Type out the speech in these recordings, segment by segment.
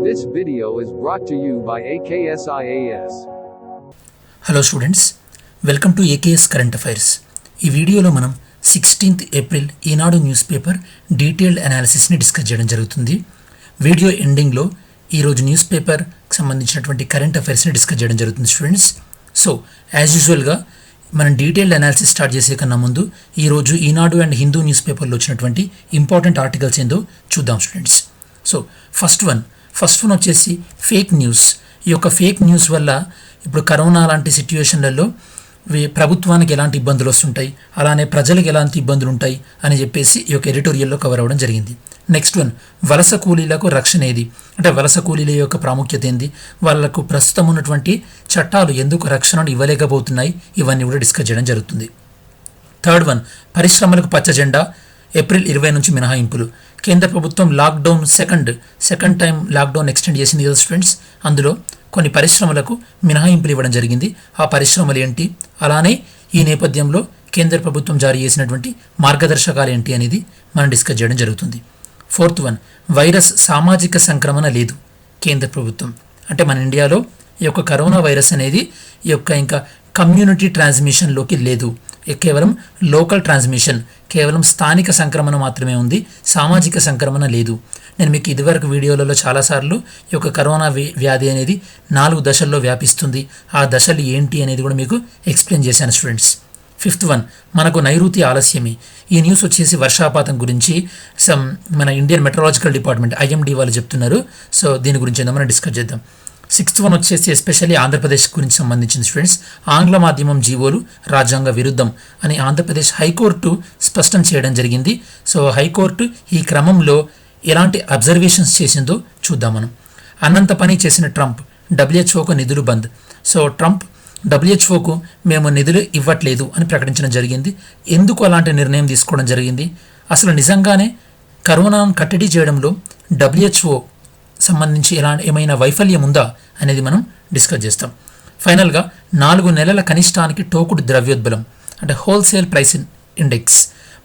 This video is brought to you by AKSIAS. Hello students, welcome to AKS current affairs. ఈ వీడియోలో మనం 16th April ఈనాడు news paper detailed అనాలిసిస్ని discuss చేయడం జరుగుతుంది. Video ఎండింగ్లో ఈరోజు news పేపర్కి సంబంధించినటువంటి కరెంట్ అఫైర్స్ని డిస్కస్ చేయడం జరుగుతుంది స్టూడెంట్స్. సో యాజ్ యూజువల్గా మనం డీటెయిల్డ్ అనాలిసిస్ స్టార్ట్ చేసే కన్నా ముందు ఈరోజు ఈనాడు అండ్ హిందూ న్యూస్ పేపర్లో వచ్చినటువంటి ఇంపార్టెంట్ ఆర్టికల్స్ ఏందో చూద్దాం స్టూడెంట్స్. సో ఫస్ట్ వన్ వచ్చేసి ఫేక్ న్యూస్. ఈ యొక్క ఫేక్ న్యూస్ వల్ల ఇప్పుడు కరోనా లాంటి సిచ్యువేషన్లలో ప్రభుత్వానికి ఎలాంటి ఇబ్బందులు వస్తుంటాయి, అలానే ప్రజలకు ఎలాంటి ఇబ్బందులు ఉంటాయి అని చెప్పేసి ఈ యొక్క ఎడిటోరియల్లో కవర్ అవ్వడం జరిగింది. నెక్స్ట్ వన్, వలస కూలీలకు రక్షణ ఏది, అంటే వలస కూలీల యొక్క ప్రాముఖ్యత ఏంది, వాళ్ళకు ప్రస్తుతం ఉన్నటువంటి చట్టాలు ఎందుకు రక్షణను ఇవ్వలేకపోతున్నాయి, ఇవన్నీ కూడా డిస్కస్ చేయడం జరుగుతుంది. థర్డ్ వన్, పరిశ్రమలకు పచ్చ జెండా, ఏప్రిల్ 20 నుంచి మినహాయింపులు. కేంద్ర ప్రభుత్వం lockdown second time lockdown extend చేసింది కదా స్టూడెంట్స్. అందులో కొన్ని పరిశ్రమలకు మినహాయింపులు ఇవ్వడం జరిగింది. ఆ పరిశ్రమలు ఏంటి, అలానే ఈ నేపథ్యంలో కేంద్ర ప్రభుత్వం జారీ చేసినటువంటి మార్గదర్శకాలు ఏంటి అనేది మనం డిస్కస్ చేయడం జరుగుతుంది. ఫోర్త్ వన్, వైరస్ సామాజిక సంక్రమణ లేదు కేంద్ర ప్రభుత్వం. అంటే మన ఇండియాలో ఈ యొక్క కరోనా వైరస్ అనేది ఈ యొక్క ఇంకా కమ్యూనిటీ ట్రాన్స్మిషన్లోకి లేదు, కేవలం లోకల్ ట్రాన్స్మిషన్, కేవలం స్థానిక సంక్రమణ మాత్రమే ఉంది, సామాజిక సంక్రమణ లేదు. నేను మీకు ఇదివరకు వీడియోలలో చాలాసార్లు ఈ యొక్క కరోనా వ్యాధి అనేది 4 దశల్లో వ్యాపిస్తుంది, ఆ దశలు ఏంటి అనేది కూడా మీకు ఎక్స్ప్లెయిన్ చేశాను స్టూడెంట్స్. ఫిఫ్త్ వన్, మనకు నైరుతి ఆలస్యమే. ఈ న్యూస్ వచ్చేసి వర్షాపాతం గురించి మన ఇండియన్ మెట్రలాజికల్ డిపార్ట్మెంట్ IMD వాళ్ళు చెప్తున్నారు. సో దీని గురించి ఏదో మనం డిస్కస్ చేద్దాం. సిక్స్త్ వన్ వచ్చేసి ఎస్పెషల్లీ ఆంధ్రప్రదేశ్ గురించి సంబంధించింది స్టూడెంట్స్. ఆంగ్ల మాధ్యమం జీవోలు రాజ్యాంగ విరుద్ధం అని ఆంధ్రప్రదేశ్ హైకోర్టు స్పష్టం చేయడం జరిగింది. సో హైకోర్టు ఈ క్రమంలో ఎలాంటి అబ్జర్వేషన్స్ చేసిందో చూద్దాం మనం. అన్నంత పని చేసిన ట్రంప్, WHOకు నిధులు బంద్. సో ట్రంప్ WHOకు మేము నిధులు ఇవ్వట్లేదు అని ప్రకటించడం జరిగింది. ఎందుకు అలాంటి నిర్ణయం తీసుకోవడం జరిగింది, అసలు నిజంగానే కరోనాను కట్టడి చేయడంలో WHO సంబంధించి ఏమైనా వైఫల్యం ఉందా అనేది మనం డిస్కస్ చేస్తాం. ఫైనల్గా 4 నెలల కనిష్టానికి టోకుడు ద్రవ్యోద్బలం, అంటే హోల్సేల్ ప్రైస్ ఇండెక్స్.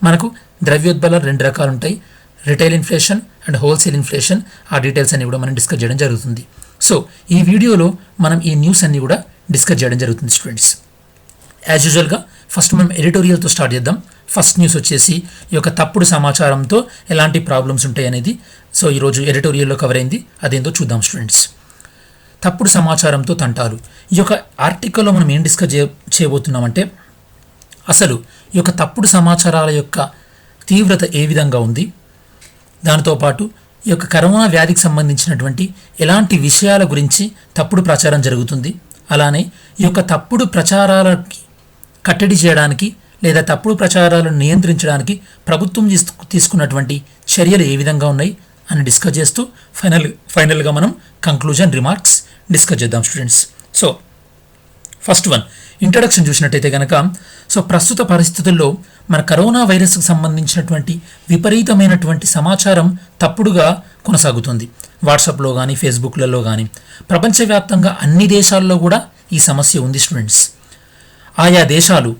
మనకు ద్రవ్యోద్బలం 2 రకాలు ఉంటాయి, retail inflation and wholesale inflation. ఆ డీటెయిల్స్ అన్ని కూడా మనం డిస్కస్ చేయడం జరుగుతుంది. సో ఈ వీడియోలో మనం ఈ న్యూస్ అన్ని కూడా డిస్కస్ చేయడం జరుగుతుంది స్టూడెంట్స్. యాజ్ యూజువల్గా ఫస్ట్ మనం ఎడిటోరియల్తో స్టార్ట్ చేద్దాం. ఫస్ట్ న్యూస్ వచ్చేసి ఈ యొక్క తప్పుడు సమాచారంతో ఎలాంటి ప్రాబ్లమ్స్ ఉంటాయి అనేది సో ఈరోజు ఎడిటోరియల్లో కవర్ అయింది, అదేందో చూద్దాం స్టూడెంట్స్. తప్పుడు సమాచారంతో తంటాలు. ఈ యొక్క ఆర్టికల్లో మనం ఏం డిస్కస్ చేయబోతున్నామంటే అసలు ఈ యొక్క తప్పుడు సమాచారాల యొక్క తీవ్రత ఏ విధంగా ఉంది, దానితోపాటు ఈ యొక్క కరోనా వ్యాధికి సంబంధించినటువంటి ఎలాంటి విషయాల గురించి తప్పుడు ప్రచారం జరుగుతుంది, అలానే ఈ యొక్క తప్పుడు ప్రచారాలకి కట్టడి చేయడానికి లేదా తప్పుడు ప్రచారాలను నియంత్రించడానికి ప్రభుత్వం తీసుకున్నటువంటి చర్యలు ఏ విధంగా ఉన్నాయి అని డిస్కస్ చేస్తూ ఫైనల్గా మనం కంక్లూజన్ రిమార్క్స్ డిస్కస్ చేద్దాం students. So first one, introduction చూసినట్టయితే కనుక సో ప్రస్తుత పరిస్థితుల్లో మన కరోనా వైరస్కు సంబంధించినటువంటి విపరీతమైనటువంటి సమాచారం తప్పుడుగా కొనసాగుతుంది. వాట్సాప్లో కానీ ఫేస్బుక్లలో కానీ ప్రపంచవ్యాప్తంగా అన్ని దేశాల్లో కూడా ఈ సమస్య ఉంది స్టూడెంట్స్. ఆయా దేశాలు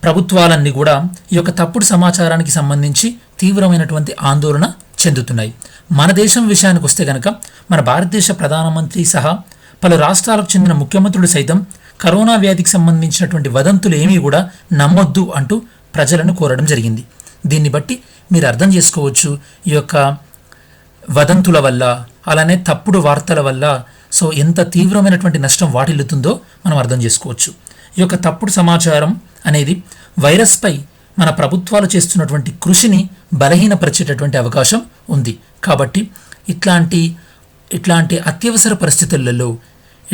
ప్రభుత్వాలన్నీ కూడా ఈ యొక్క తప్పుడు సమాచారానికి సంబంధించి తీవ్రమైనటువంటి ఆందోళన చెందుతున్నాయి. మన దేశం విషయానికి వస్తే కనుక మన భారతదేశ ప్రధానమంత్రి సహా పలు రాష్ట్రాలకు చెందిన ముఖ్యమంత్రులు సైతం కరోనా వ్యాధికి సంబంధించినటువంటి వదంతులు ఏమీ కూడా నమ్మొద్దు అంటూ ప్రజలను కోరడం జరిగింది. దీన్ని బట్టి మీరు అర్థం చేసుకోవచ్చు ఈ యొక్క వదంతుల వల్ల అలానే తప్పుడు వార్తల వల్ల సో ఎంత తీవ్రమైనటువంటి నష్టం వాటిల్లుతుందో మనం అర్థం చేసుకోవచ్చు. ఈ యొక్క తప్పుడు సమాచారం అనేది వైరస్పై మన ప్రభుత్వాలు చేస్తున్నటువంటి కృషిని బలహీనపరిచేటటువంటి అవకాశం ఉంది. కాబట్టి ఇట్లాంటి అత్యవసర పరిస్థితులలో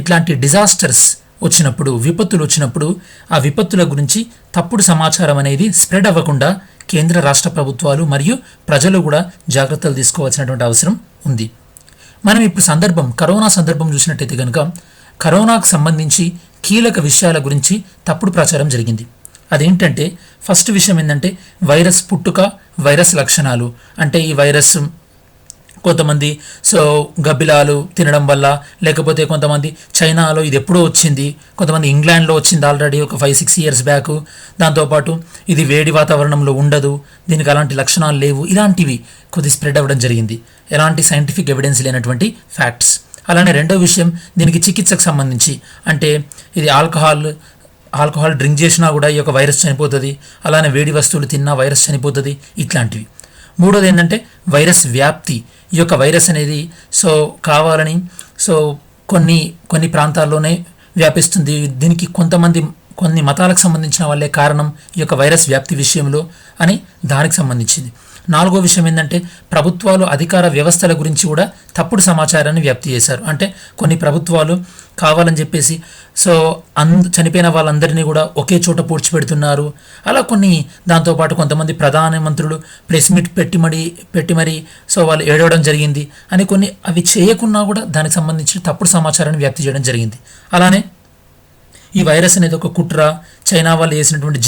ఇట్లాంటి డిజాస్టర్స్ వచ్చినప్పుడు, విపత్తులు వచ్చినప్పుడు ఆ విపత్తుల గురించి తప్పుడు సమాచారం అనేది స్ప్రెడ్ అవ్వకుండా కేంద్ర రాష్ట్ర ప్రభుత్వాలు మరియు ప్రజలు కూడా జాగ్రత్తలు తీసుకోవాల్సినటువంటి అవసరం ఉంది. మనం ఇప్పుడు కరోనా సందర్భం చూసినట్టయితే కనుక కరోనాకు సంబంధించి కీలక విషయాల గురించి తప్పుడు ప్రచారం జరిగింది. అదేంటంటే ఫస్ట్ విషయం ఏంటంటే వైరస్ పుట్టుక, వైరస్ లక్షణాలు. అంటే ఈ వైరస్ కొంతమంది సో గబ్బిలాలు తినడం వల్ల, లేకపోతే కొంతమంది చైనాలో ఇది ఎప్పుడో వచ్చింది, కొంతమంది ఇంగ్లాండ్లో వచ్చింది ఆల్రెడీ ఒక 5-6 years బ్యాక్, దాంతోపాటు ఇది వేడి వాతావరణంలో ఉండదు, దీనికి అలాంటి లక్షణాలు లేవు, ఇలాంటివి కొద్ది స్ప్రెడ్ అవ్వడం జరిగింది. ఎలాంటి సైంటిఫిక్ ఎవిడెన్స్ లేనటువంటి ఫ్యాక్ట్స్. అలానే రెండో విషయం దీనికి చికిత్సకు సంబంధించి, అంటే ఇది ఆల్కహాల్ డ్రింక్ చేసినా కూడా ఈ యొక్క వైరస్ చనిపోతుంది, అలానే వేడి వస్తువులు తిన్నా వైరస్ చనిపోతుంది, ఇట్లాంటివి. మూడోది ఏంటంటే వైరస్ వ్యాప్తి. ఈ యొక్క వైరస్ అనేది కావాలని కొన్ని ప్రాంతాల్లోనే వ్యాపిస్తుంది. దీనికి కొన్ని మతాలకు సంబంధించిన వాళ్ళే కారణం ఈ యొక్క వైరస్ వ్యాప్తి విషయంలో అని దానికి సంబంధించింది. నాలుగో విషయం ఏంటంటే ప్రభుత్వాలు అధికార వ్యవస్థల గురించి కూడా తప్పుడు సమాచారాన్ని వ్యాప్తి చేశారు. అంటే కొన్ని ప్రభుత్వాలు కావాలని చెప్పేసి చనిపోయిన వాళ్ళందరినీ కూడా ఒకే చోట పూడ్చిపెడుతున్నారు. అలా దాంతోపాటు కొంతమంది ప్రధానమంత్రులు ప్రెస్ మీట్ పెట్టి మరి వాళ్ళు ఏడవడం జరిగింది అని అవి చేయకున్నా కూడా దానికి సంబంధించిన తప్పుడు సమాచారాన్ని వ్యాప్తి చేయడం జరిగింది. అలానే ఈ వైరస్ అనేది ఒక కుట్ర, చైనా వాళ్ళు వేసినటువంటి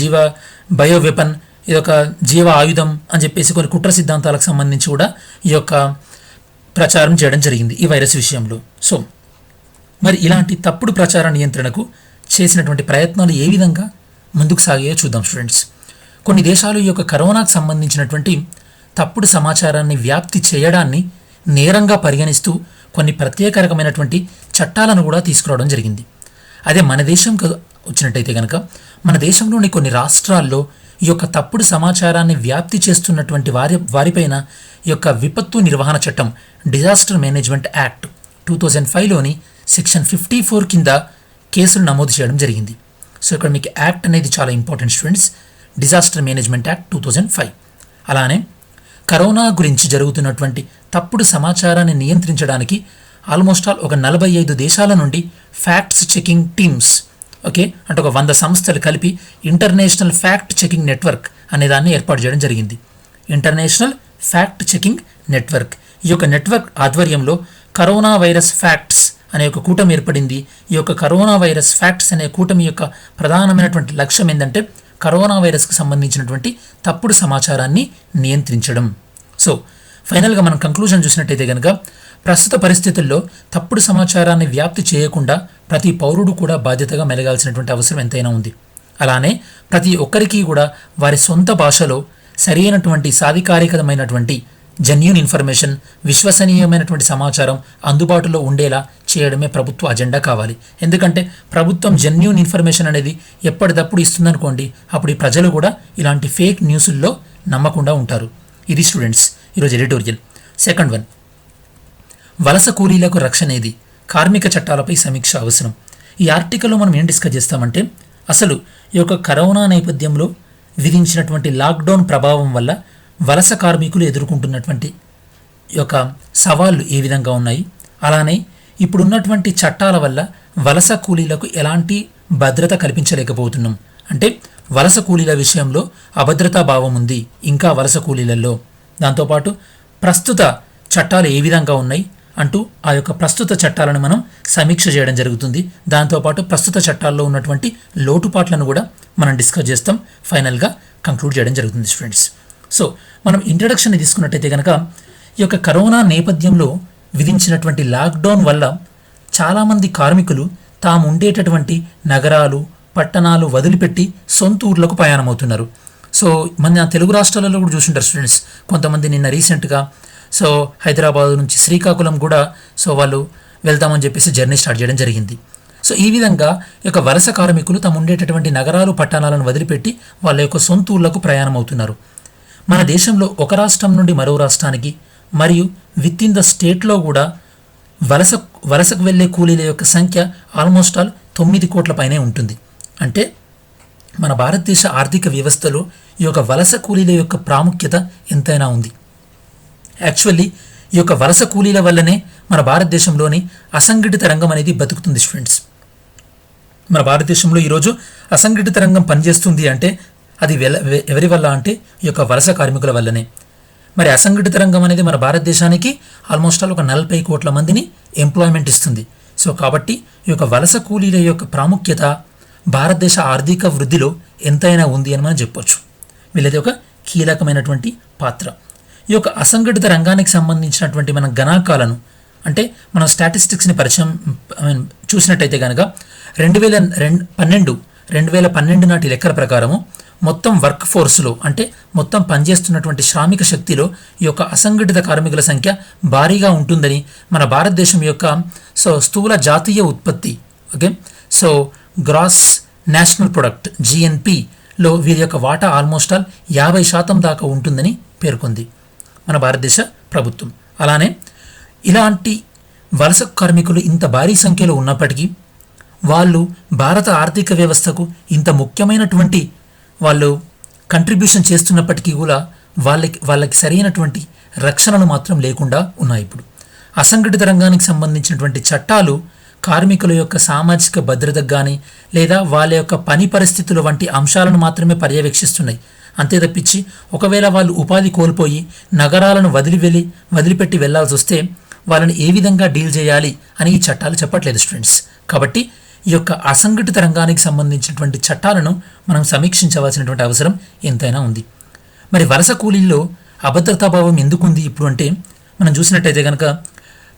బయో వెపన్, ఇది ఒక జీవ ఆయుధం అని చెప్పేసి కొన్ని కుట్ర సిద్ధాంతాలకు సంబంధించి కూడా ఈ యొక్క ప్రచారం చేయడం జరిగింది ఈ వైరస్ విషయంలో. మరి ఇలాంటి తప్పుడు ప్రచార నియంత్రణకు చేసినటువంటి ప్రయత్నాలు ఏ విధంగా ముందుకు సాగాయో చూద్దాం స్టూడెంట్స్. కొన్ని దేశాలు ఈ యొక్క కరోనాకు సంబంధించినటువంటి తప్పుడు సమాచారాన్ని వ్యాప్తి చేయడాన్ని నేరంగా పరిగణిస్తూ కొన్ని ప్రత్యేక రకమైనటువంటి చట్టాలను కూడా తీసుకురావడం జరిగింది. అదే మన దేశంకి వచ్చినట్టయితే కనుక మన దేశంలోని కొన్ని రాష్ట్రాల్లో ఈ యొక్క తప్పుడు సమాచారాన్ని వ్యాప్తి చేస్తున్నటువంటి వారిపైన ఈ యొక్క విపత్తు నిర్వహణ చట్టం డిజాస్టర్ మేనేజ్మెంట్ యాక్ట్ 2005లోని సెక్షన్ 54 కింద కేసులు నమోదు చేయడం జరిగింది. ఇక్కడ మీకు యాక్ట్ అనేది చాలా important students, disaster management act 2005. అలానే కరోనా గురించి జరుగుతున్నటువంటి తప్పుడు సమాచారాన్ని నియంత్రించడానికి ఆల్మోస్ట్ ఒక 45 దేశాల నుండి ఫ్యాక్ట్స్ చెకింగ్ టీమ్స్, అంటే ఒక 100 సంస్థలు కలిపి ఇంటర్నేషనల్ ఫ్యాక్ట్ చెకింగ్ నెట్వర్క్ అనే దాన్ని ఏర్పాటు చేయడం జరిగింది. International fact checking network. ఈ యొక్క నెట్వర్క్ ఆధ్వర్యంలో కరోనా వైరస్ ఫ్యాక్ట్స్ అనే ఒక కూటమి ఏర్పడింది. ఈ యొక్క కరోనా వైరస్ ఫ్యాక్ట్స్ అనే కూటమి యొక్క ప్రధానమైనటువంటి లక్ష్యం ఏంటంటే కరోనా వైరస్కు సంబంధించినటువంటి తప్పుడు సమాచారాన్ని నియంత్రించడం. ఫైనల్గా మనం కంక్లూజన్ చూసినట్టయితే కనుక ప్రస్తుత పరిస్థితుల్లో తప్పుడు సమాచారాన్ని వ్యాప్తి చేయకుండా ప్రతి పౌరుడు కూడా బాధ్యతగా మెలగాల్సినటువంటి అవసరం ఎంతైనా ఉంది. అలానే ప్రతి ఒక్కరికి కూడా వారి సొంత భాషలో సరైనటువంటి సాధికారికమైనటువంటి జెన్యూన్ ఇన్ఫర్మేషన్, విశ్వసనీయమైనటువంటి సమాచారం అందుబాటులో ఉండేలా చేయడమే ప్రభుత్వ అజెండా కావాలి. ఎందుకంటే ప్రభుత్వం జెన్యూన్ ఇన్ఫర్మేషన్ అనేది ఎప్పటికప్పుడు ఇస్తుందనుకోండి, అప్పుడు ఈ ప్రజలు కూడా ఇలాంటి ఫేక్ న్యూస్ల్లో నమ్మకుండా ఉంటారు. ఇది స్టూడెంట్స్ ఈరోజు ఎడిటోరియల్. సెకండ్ వన్, వలస కూలీలకు రక్షణ ఏది? కార్మిక చట్టాలపై సమీక్ష అవసరం. ఈ ఆర్టికల్లో మనం ఏం డిస్కస్ చేస్తామంటే అసలు ఈ యొక్క కరోనా నేపథ్యంలో విధించినటువంటి లాక్డౌన్ ప్రభావం వల్ల వలస కార్మికులు ఎదుర్కొంటున్నటువంటి ఈ యొక్క సవాళ్లు ఏ విధంగా ఉన్నాయి, అలానే ఇప్పుడున్నటువంటి చట్టాల వల్ల వలస కూలీలకు ఎలాంటి భద్రత కల్పించలేకపోతున్నాం. అంటే వలస కూలీల విషయంలో అభద్రతా భావం ఉంది ఇంకా వలస కూలీలలో. దాంతోపాటు ప్రస్తుత చట్టాలు ఏ విధంగా ఉన్నాయి అంటూ ఆ యొక్క ప్రస్తుత చట్టాలను మనం సమీక్ష చేయడం జరుగుతుంది. దాంతోపాటు ప్రస్తుత చట్టాల్లో ఉన్నటువంటి లోటుపాట్లను కూడా మనం డిస్కస్ చేస్తాం, ఫైనల్గా కంక్లూడ్ చేయడం జరుగుతుంది స్టూడెంట్స్. మనం ఇంట్రడక్షన్ తీసుకున్నట్టయితే కనుక ఈ యొక్క కరోనా నేపథ్యంలో విధించినటువంటి లాక్డౌన్ వల్ల చాలామంది కార్మికులు తాము ఉండేటటువంటి నగరాలు, పట్టణాలు వదిలిపెట్టి సొంత ఊర్లకు ప్రయాణమవుతున్నారు. మన తెలుగు రాష్ట్రాలలో కూడా చూసింటారు స్టూడెంట్స్, కొంతమంది నిన్న రీసెంట్గా హైదరాబాద్ నుంచి శ్రీకాకుళం కూడా వాళ్ళు వెళ్తామని చెప్పేసి జర్నీ స్టార్ట్ చేయడం జరిగింది. ఈ విధంగా ఈ యొక్క వలస కార్మికులు తాము ఉండేటటువంటి నగరాలు, పట్టణాలను వదిలిపెట్టి వాళ్ళ యొక్క సొంత ఊర్లకు ప్రయాణం అవుతున్నారు. మన దేశంలో ఒక రాష్ట్రం నుండి మరో రాష్ట్రానికి మరియు విత్ ఇన్ ద స్టేట్లో కూడా వలసకు వెళ్ళే కూలీల యొక్క సంఖ్య ఆల్మోస్ట్ 9 కోట్ల పైనే ఉంటుంది. అంటే మన భారతదేశ ఆర్థిక వ్యవస్థలో ఈ యొక్క వలస కూలీల యొక్క ప్రాముఖ్యత ఎంతైనా ఉంది. యాక్చువల్లీ ఈ యొక్క వలస కూలీల వల్లనే మన భారతదేశంలోని అసంఘటిత రంగం అనేది బతుకుతుంది స్టూడెంట్స్. మన భారతదేశంలో ఈరోజు అసంఘటిత రంగం పనిచేస్తుంది అంటే అది ఎవరి వల్ల అంటే ఈ యొక్క వలస కార్మికుల వల్లనే. మరి అసంఘటిత రంగం అనేది మన భారతదేశానికి ఆల్మోస్ట్ ఒక 40 కోట్ల మందిని ఎంప్లాయ్మెంట్ ఇస్తుంది. కాబట్టి ఈ యొక్క వలస కూలీల యొక్క ప్రాముఖ్యత భారతదేశ ఆర్థిక వృద్ధిలో ఎంతైనా ఉంది అని మనం చెప్పొచ్చు. వీళ్ళది ఒక కీలకమైనటువంటి పాత్ర. ఈ యొక్క అసంఘటిత రంగానికి సంబంధించినటువంటి మన గణాంకాలను అంటే మనం స్టాటిస్టిక్స్ని చూసినట్టయితే కనుక 2012 నాటి లెక్కల ప్రకారము మొత్తం వర్క్ ఫోర్స్లో అంటే మొత్తం పనిచేస్తున్నటువంటి శ్రామిక శక్తిలో ఈ యొక్క అసంఘటిత కార్మికుల సంఖ్య భారీగా ఉంటుందని మన భారతదేశం యొక్క స్థూల జాతీయ ఉత్పత్తి ఓకే గ్రాస్ నేషనల్ ప్రొడక్ట్ జిఎన్పిలో వీరి యొక్క వాటా ఆల్మోస్ట్ ఆల్ 50% దాకా ఉంటుందని పేర్కొంది మన భారతదేశ ప్రభుత్వం. అలానే ఇలాంటి వలస కార్మికులు ఇంత భారీ సంఖ్యలో ఉన్నప్పటికీ వాళ్ళు భారత ఆర్థిక వ్యవస్థకు ఇంత ముఖ్యమైనటువంటి వాళ్ళు కంట్రిబ్యూషన్ చేస్తున్నప్పటికీ కూడా వాళ్ళకి సరైనటువంటి రక్షణలు మాత్రం లేకుండా ఉన్నాయి. ఇప్పుడు అసంఘటిత రంగానికి సంబంధించినటువంటి చట్టాలు కార్మికుల యొక్క సామాజిక భద్రతకు కానీ లేదా వాళ్ళ యొక్క పని పరిస్థితుల వంటి అంశాలను మాత్రమే పర్యవేక్షిస్తున్నాయి. అంతే తప్పించి ఒకవేళ వాళ్ళు ఉపాధి కోల్పోయి నగరాలను వదిలిపెట్టి వెళ్లాల్సి వస్తే వాళ్ళని ఏ విధంగా డీల్ చేయాలి అని ఈ చట్టాలు చెప్పట్లేదు స్టూడెంట్స్. కాబట్టి ఈ యొక్క అసంఘటిత రంగానికి సంబంధించినటువంటి చట్టాలను మనం సమీక్షించవలసినటువంటి అవసరం ఎంతైనా ఉంది. మరి వలస కూలీల్లో అభద్రతాభావం ఎందుకుంది ఇప్పుడు అంటే మనం చూసినట్టయితే కనుక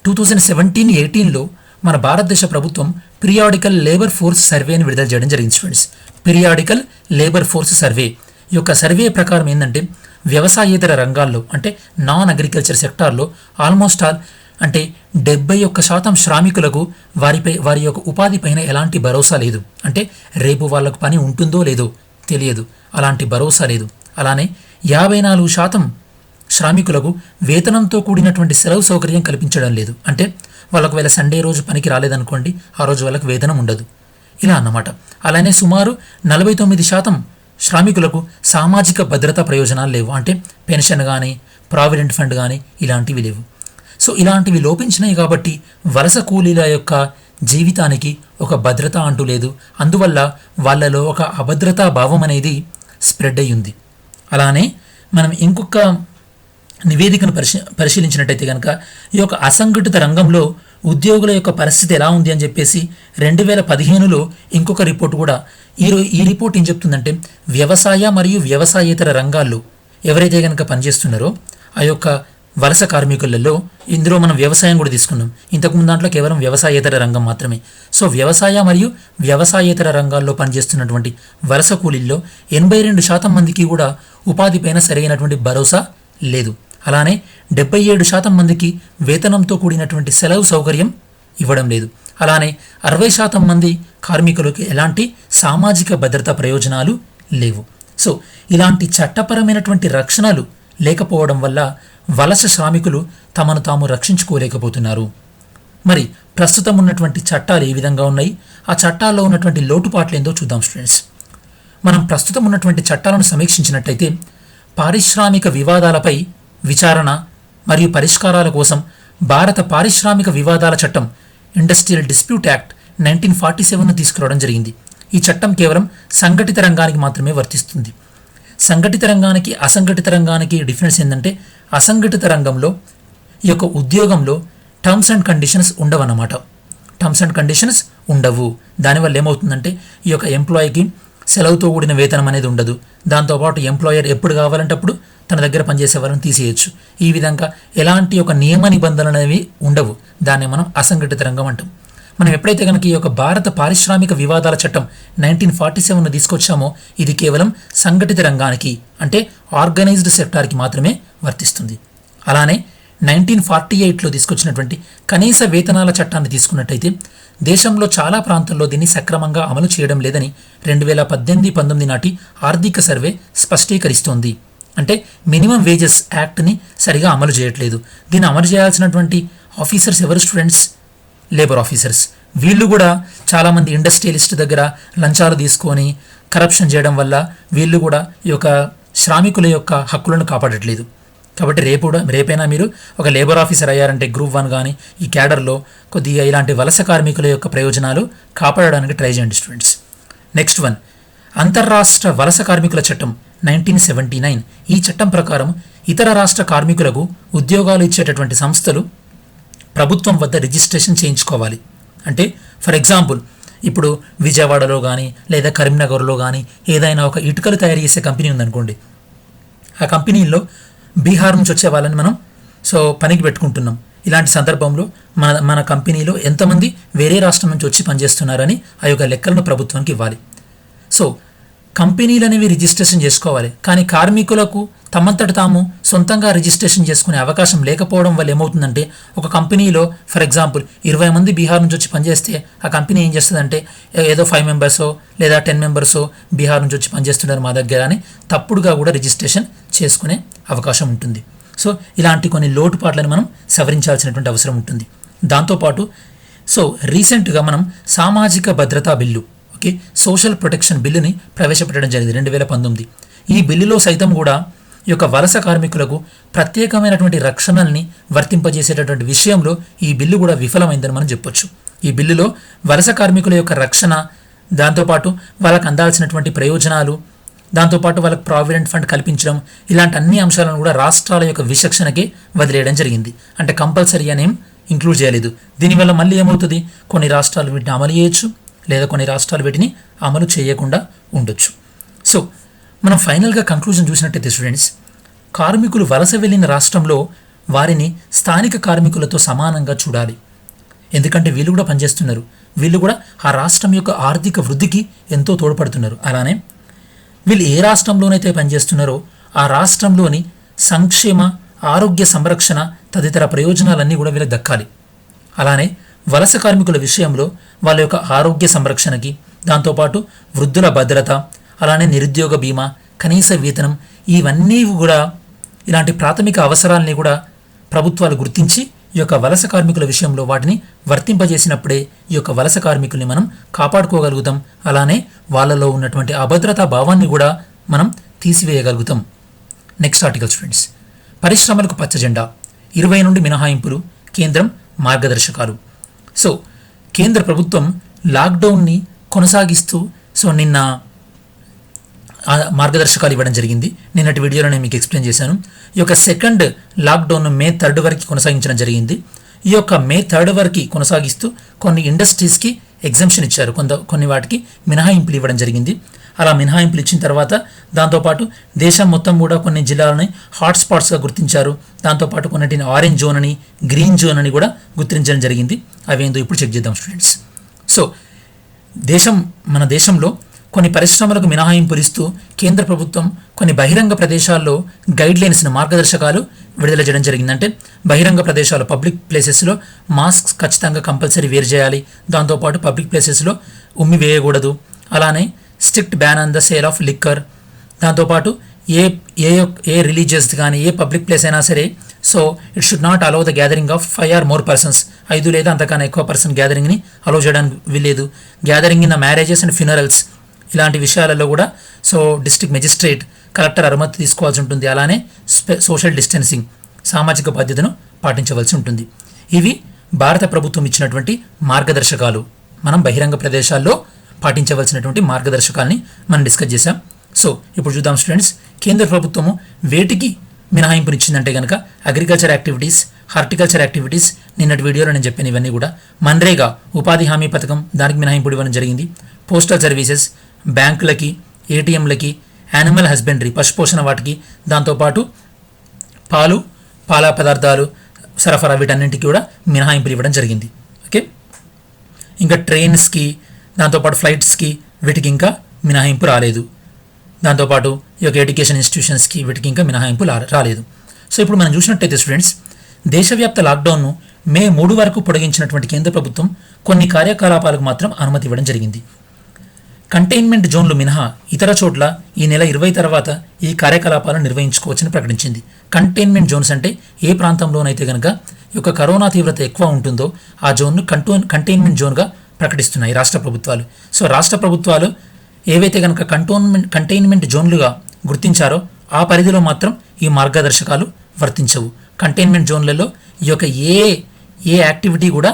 2017-18లో మన భారతదేశ ప్రభుత్వం పీరియాడికల్ లేబర్ ఫోర్స్ సర్వేని విడుదల చేయడం జరిగింది students. Periodical labour force survey ఈ యొక్క సర్వే ప్రకారం ఏంటంటే వ్యవసాయేతర రంగాల్లో అంటే నాన్ అగ్రికల్చర్ సెక్టార్లో ఆల్మోస్ట్ ఆల్ అంటే 71% శ్రామికులకు వారి యొక్క ఉపాధి పైన ఎలాంటి భరోసా లేదు. అంటే రేపు వాళ్ళకు పని ఉంటుందో లేదో తెలియదు, అలాంటి భరోసా లేదు. అలానే 54% శ్రామికులకు వేతనంతో కూడినటువంటి సెలవు సౌకర్యం కల్పించడం లేదు. అంటే వాళ్ళకు వేళ సండే రోజు పనికి రాలేదనుకోండి, ఆ రోజు వాళ్ళకి వేతనం ఉండదు, ఇలా అన్నమాట. అలానే సుమారు 49% శ్రామికులకు సామాజిక భద్రతా ప్రయోజనాలు లేవు. అంటే పెన్షన్ కానీ ప్రావిడెంట్ ఫండ్ కానీ ఇలాంటివి లేవు. ఇలాంటివి లోపించినాయి కాబట్టి వలస కూలీల యొక్క జీవితానికి ఒక భద్రత అంటూ లేదు. అందువల్ల వాళ్ళలో ఒక అభద్రతా భావం అనేది స్ప్రెడ్ అయ్యింది. అలానే మనం ఇంకొక నివేదికను పరిశీలించినట్టయితే కనుక ఈ యొక్క అసంఘటిత రంగంలో ఉద్యోగుల యొక్క పరిస్థితి ఎలా ఉంది అని చెప్పేసి 2015లో ఇంకొక రిపోర్ట్ కూడా ఈ రిపోర్ట్ ఏం చెప్తుందంటే వ్యవసాయ మరియు వ్యవసాయేతర రంగాల్లో ఎవరైతే కనుక పనిచేస్తున్నారో ఆ యొక్క వలస కార్మికులలో ఇందులో మనం వ్యవసాయం కూడా తీసుకున్నాం. ఇంతకుముందు దాంట్లో కేవలం వ్యవసాయేతర రంగం మాత్రమే. వ్యవసాయ మరియు వ్యవసాయేతర రంగాల్లో పనిచేస్తున్నటువంటి వలస కూలీల్లో 82% మందికి కూడా ఉపాధి పైన సరైనటువంటి భరోసా లేదు. అలానే 77% మందికి వేతనంతో కూడినటువంటి సెలవు సౌకర్యం ఇవ్వడం లేదు. అలానే 60% మంది కార్మికులకు ఎలాంటి సామాజిక భద్రతా ప్రయోజనాలు లేవు. ఇలాంటి చట్టపరమైనటువంటి రక్షణలు లేకపోవడం వల్ల వలస శ్రామికులు తమను తాము రక్షించుకోలేకపోతున్నారు. మరి ప్రస్తుతం ఉన్నటువంటి చట్టాలు ఏ విధంగా ఉన్నాయి, ఆ చట్టాల్లో ఉన్నటువంటి లోటుపాట్లు ఏందో చూద్దాం స్టూడెంట్స్. మనం ప్రస్తుతం ఉన్నటువంటి చట్టాలను సమీక్షించినట్టయితే పారిశ్రామిక వివాదాలపై విచారణ మరియు పరిష్కారాల కోసం భారత పారిశ్రామిక వివాదాల చట్టం ఇండస్ట్రియల్ డిస్ప్యూట్ యాక్ట్ 1947ను తీసుకురావడం జరిగింది. ఈ చట్టం కేవలం సంఘటిత రంగానికి మాత్రమే వర్తిస్తుంది. సంఘటిత రంగానికి అసంఘటిత రంగానికి డిఫరెన్స్ ఏంటంటే అసంఘటిత రంగంలో ఈ యొక్క ఉద్యోగంలో టర్మ్స్ అండ్ కండిషన్స్ ఉండవన్నమాట. టర్మ్స్ అండ్ కండిషన్స్ ఉండవు. దానివల్ల ఏమవుతుందంటే ఈ యొక్క ఎంప్లాయీకి సెలవుతో కూడిన వేతనం అనేది ఉండదు. దాంతోపాటు ఎంప్లాయర్ ఎప్పుడు కావాలంటే అప్పుడు తన దగ్గర పనిచేసే వాళ్ళని తీసేయచ్చు. ఈ విధంగా ఎలాంటి ఒక నియమ నిబంధనలు అనేవి ఉండవు. దాన్ని మనం అసంఘటిత రంగం అంటాం. మనం ఎప్పుడైతే కనుక ఈ యొక్క భారత పారిశ్రామిక వివాదాల చట్టం 1947ను తీసుకొచ్చామో ఇది కేవలం సంఘటిత రంగానికి అంటే ఆర్గనైజ్డ్ సెక్టార్కి మాత్రమే వర్తిస్తుంది. అలానే 1948లో తీసుకొచ్చినటువంటి కనీస వేతనాల చట్టాన్ని తీసుకున్నట్టయితే దేశంలో చాలా ప్రాంతాల్లో దీన్ని సక్రమంగా అమలు చేయడం లేదని 2018-19 నాటి ఆర్థిక సర్వే స్పష్టీకరిస్తోంది. అంటే మినిమం వేజెస్ యాక్ట్ని సరిగా అమలు చేయట్లేదు. దీన్ని అమలు చేయాల్సినటువంటి ఆఫీసర్స్ ఎవరు స్టూడెంట్స్? Labour officers. వీళ్ళు కూడా చాలామంది ఇండస్ట్రియలిస్ట్ దగ్గర లంచాలు తీసుకొని కరప్షన్ చేయడం వల్ల వీళ్ళు కూడా ఈ యొక్క శ్రామికుల యొక్క హక్కులను కాపాడట్లేదు. కాబట్టి రేపైనా మీరు ఒక లేబర్ ఆఫీసర్ అయ్యారంటే గ్రూప్ 1 కానీ ఈ క్యాడర్లో కొద్దిగా ఇలాంటి వలస కార్మికుల యొక్క ప్రయోజనాలు కాపాడడానికి ట్రై చేయండి స్టూడెంట్స్. నెక్స్ట్ వన్, అంతర్రాష్ట్ర వలస కార్మికుల చట్టం 1979. ఈ చట్టం ప్రకారం ఇతర రాష్ట్ర కార్మికులకు ఉద్యోగాలు ఇచ్చేటటువంటి సంస్థలు ప్రభుత్వం వద్ద రిజిస్ట్రేషన్ చేయించుకోవాలి. అంటే ఫర్ ఎగ్జాంపుల్ ఇప్పుడు విజయవాడలో కానీ లేదా కరీంనగర్లో కానీ ఏదైనా ఒక ఇటుకలు తయారు చేసే కంపెనీ ఉందనుకోండి. ఆ కంపెనీల్లో బీహార్ నుంచి వచ్చే వాళ్ళని మనం పనికి పెట్టుకుంటున్నాం. ఇలాంటి సందర్భంలో మన కంపెనీలో ఎంతమంది వేరే రాష్ట్రం నుంచి వచ్చి పనిచేస్తున్నారని ఆ యొక్క లెక్కలను ప్రభుత్వానికి ఇవ్వాలి. కంపెనీలు అనేవి రిజిస్ట్రేషన్ చేసుకోవాలి, కానీ కార్మికులకు తమంతట తాము సొంతంగా రిజిస్ట్రేషన్ చేసుకునే అవకాశం లేకపోవడం వల్ల ఏమవుతుందంటే, ఒక కంపెనీలో ఫర్ ఎగ్జాంపుల్ 20 మంది బీహార్ నుంచి వచ్చి పనిచేస్తే ఆ కంపెనీ ఏం చేస్తుందంటే ఏదో 5 మెంబర్సో లేదా 10 మెంబర్సో బీహార్ నుంచి వచ్చి పనిచేస్తున్నారు మా దగ్గర అని తప్పుడుగా కూడా రిజిస్ట్రేషన్ చేసుకునే అవకాశం ఉంటుంది. సో ఇలాంటి కొన్ని లోటుపాట్లను మనం సవరించాల్సినటువంటి అవసరం ఉంటుంది. దాంతోపాటు రీసెంట్గా మనం సామాజిక భద్రతా బిల్లు, ఓకే, సోషల్ ప్రొటెక్షన్ బిల్లుని ప్రవేశపెట్టడం జరిగింది 2019. ఈ బిల్లులో సైతం కూడా ఈ యొక్క వలస కార్మికులకు ప్రత్యేకమైనటువంటి రక్షణల్ని వర్తింపజేసేటటువంటి విషయంలో ఈ బిల్లు కూడా విఫలమైందని మనం చెప్పొచ్చు. ఈ బిల్లులో వలస కార్మికుల యొక్క రక్షణ, దాంతోపాటు వాళ్ళకు అందాల్సినటువంటి ప్రయోజనాలు, దాంతోపాటు వాళ్ళకి ప్రావిడెంట్ ఫండ్ కల్పించడం, ఇలాంటి అన్ని అంశాలను కూడా రాష్ట్రాల యొక్క విచక్షణకే వదిలేయడం జరిగింది. అంటే కంపల్సరీ అనేం ఇంక్లూడ్ చేయలేదు. దీనివల్ల మళ్ళీ ఏమవుతుంది, కొన్ని రాష్ట్రాలు వీటిని అమలు చేయొచ్చు, లేదా కొన్ని రాష్ట్రాలు వీటిని అమలు చేయకుండా ఉండొచ్చు. సో మనం ఫైనల్గా కంక్లూజన్ చూసినట్టయితే స్టూడెంట్స్, కార్మికులు వలస వెళ్ళిన రాష్ట్రంలో వారిని స్థానిక కార్మికులతో సమానంగా చూడాలి. ఎందుకంటే వీళ్ళు కూడా పనిచేస్తున్నారు, వీళ్ళు కూడా ఆ రాష్ట్రం యొక్క ఆర్థిక వృద్ధికి ఎంతో తోడ్పడుతున్నారు. అలానే వీళ్ళు ఏ రాష్ట్రంలోనైతే పనిచేస్తున్నారో ఆ రాష్ట్రంలోని సంక్షేమ, ఆరోగ్య సంరక్షణ తదితర ప్రయోజనాలన్నీ కూడా వీళ్ళకి దక్కాలి. అలానే వలస కార్మికుల విషయంలో వాళ్ళ యొక్క ఆరోగ్య సంరక్షణకి, దాంతోపాటు వృద్ధుల భద్రత, అలానే నిరుద్యోగ బీమా, కనీస వేతనం, ఇవన్నీ కూడా ఇలాంటి ప్రాథమిక అవసరాలని కూడా ప్రభుత్వాలు గుర్తించి ఈ యొక్క వలస కార్మికుల విషయంలో వాటిని వర్తింపజేసినప్పుడే ఈ యొక్క వలస కార్మికుల్ని మనం కాపాడుకోగలుగుతాం. అలానే వాళ్ళలో ఉన్నటువంటి అభద్రతా భావాన్ని కూడా మనం తీసివేయగలుగుతాం. నెక్స్ట్ ఆర్టికల్ స్టూడెంట్స్, పరిశ్రమలకు పచ్చజెండా, 20 నుండి మినహాయింపులు, కేంద్రం మార్గదర్శకాలు. కేంద్ర ప్రభుత్వం లాక్డౌన్ని కొనసాగిస్తూ నిన్న మార్గదర్శకాలు ఇవ్వడం జరిగింది. నిన్నటి వీడియోలో నేను మీకు ఎక్స్ప్లెయిన్ చేశాను. ఈ యొక్క సెకండ్ లాక్డౌన్ May 3 వరకు కొనసాగించడం జరిగింది. ఈ యొక్క May 3 వరకు కొనసాగిస్తూ కొన్ని ఇండస్ట్రీస్కి ఎగ్జంప్షన్ ఇచ్చారు, కొన్ని వాటికి మినహాయింపులు ఇవ్వడం జరిగింది. అలా మినహాయింపులు ఇచ్చిన తర్వాత దాంతోపాటు దేశం మొత్తం కూడా కొన్ని జిల్లాలని హాట్స్పాట్స్గా గుర్తించారు. దాంతోపాటు కొన్నిటిని ఆరెంజ్ జోన్ అని, గ్రీన్ జోన్ అని కూడా గుర్తించడం జరిగింది. అవేందో ఇప్పుడు చెక్ చేద్దాం స్టూడెంట్స్. మన దేశంలో కొన్ని పరిశ్రమలకు మినహాయింపులు ఇస్తూ కేంద్ర ప్రభుత్వం కొన్ని బహిరంగ ప్రదేశాల్లో గైడ్లైన్స్ని, మార్గదర్శకాలు విడుదల చేయడం జరిగింది. అంటే బహిరంగ ప్రదేశాలు, పబ్లిక్ ప్లేసెస్లో మాస్క్ ఖచ్చితంగా కంపల్సరీ వేర్ చేయాలి. దాంతోపాటు పబ్లిక్ ప్లేసెస్లో ఉమ్మి వేయకూడదు. అలానే strict ban on the sale of liquor. దాంతోపాటు ఏ రిలీజియస్ కానీ ఏ పబ్లిక్ ప్లేస్ అయినా సరే it should not allow the gathering of 5 or more persons. 5 లేదా అంతకన్నా ఎక్కువ పర్సన్ గ్యాదరింగ్ని అలౌ చేయడానికి వీల్లేదు. Gathering in the marriages and funerals, ఇలాంటి విషయాలలో కూడా డిస్ట్రిక్ట్ మెజిస్ట్రేట్, కలెక్టర్ అనుమతి తీసుకోవాల్సి ఉంటుంది. అలానే సోషల్ డిస్టెన్సింగ్, సామాజిక బాధ్యతను పాటించవలసి ఉంటుంది. ఇవి భారత ప్రభుత్వం ఇచ్చినటువంటి మార్గదర్శకాలు. మనం బహిరంగ ప్రదేశాల్లో పాటించవలసినటువంటి మార్గదర్శకాలని మనం డిస్కస్ చేసాం. ఇప్పుడు చూద్దాం స్టూడెంట్స్, కేంద్ర ప్రభుత్వము వేటికి మినహాయింపునిచ్చిందంటే కనుక అగ్రికల్చర్ యాక్టివిటీస్, హార్టికల్చర్ యాక్టివిటీస్, నిన్నటి వీడియోలో నేను చెప్పిన ఇవన్నీ కూడా. మన్రేగా ఉపాధి హామీ పథకం, దానికి మినహాయింపుడు ఇవ్వడం జరిగింది. పోస్టల్ సర్వీసెస్, బ్యాంకులకి, ఏటీఎంలకి, యానిమల్ హస్బెండరీ, పశుపోషణ వాటికి, దాంతోపాటు పాల పదార్థాలు సరఫరా, వీటన్నింటికి కూడా మినహాయింపులు ఇవ్వడం జరిగింది. ఓకే, ఇంకా ట్రైన్స్కి, దాంతోపాటు ఫ్లైట్స్కి, వీటికి ఇంకా మినహాయింపు రాలేదు. దాంతోపాటు ఈ యొక్క ఎడ్యుకేషన్ ఇన్స్టిట్యూషన్స్కి, వీటికి ఇంకా మినహాయింపు రాలేదు. ఇప్పుడు మనం చూసినట్టయితే స్టూడెంట్స్, దేశవ్యాప్త లాక్డౌన్ను May 3 వరకు పొడిగించినటువంటి కేంద్ర ప్రభుత్వం కొన్ని కార్యకలాపాలకు మాత్రం అనుమతి ఇవ్వడం జరిగింది. కంటైన్మెంట్ జోన్లు మినహా ఇతర చోట్ల ఈ నెల 20 తర్వాత ఈ కార్యకలాపాలను నిర్వహించుకోవచ్చని ప్రకటించింది. కంటైన్మెంట్ జోన్స్ అంటే ఏ ప్రాంతంలోనైతే కనుక ఈ యొక్క కరోనా తీవ్రత ఎక్కువ ఉంటుందో ఆ జోన్ను కంటైన్మెంట్ జోన్గా ప్రకటిస్తున్నాయి రాష్ట్ర ప్రభుత్వాలు. రాష్ట్ర ప్రభుత్వాలు ఏవైతే కనుక కంటైన్మెంట్ జోన్లుగా గుర్తించారో ఆ పరిధిలో మాత్రం ఈ మార్గదర్శకాలు వర్తించవు. కంటైన్మెంట్ జోన్లలో ఈ యొక్క ఏ యాక్టివిటీ కూడా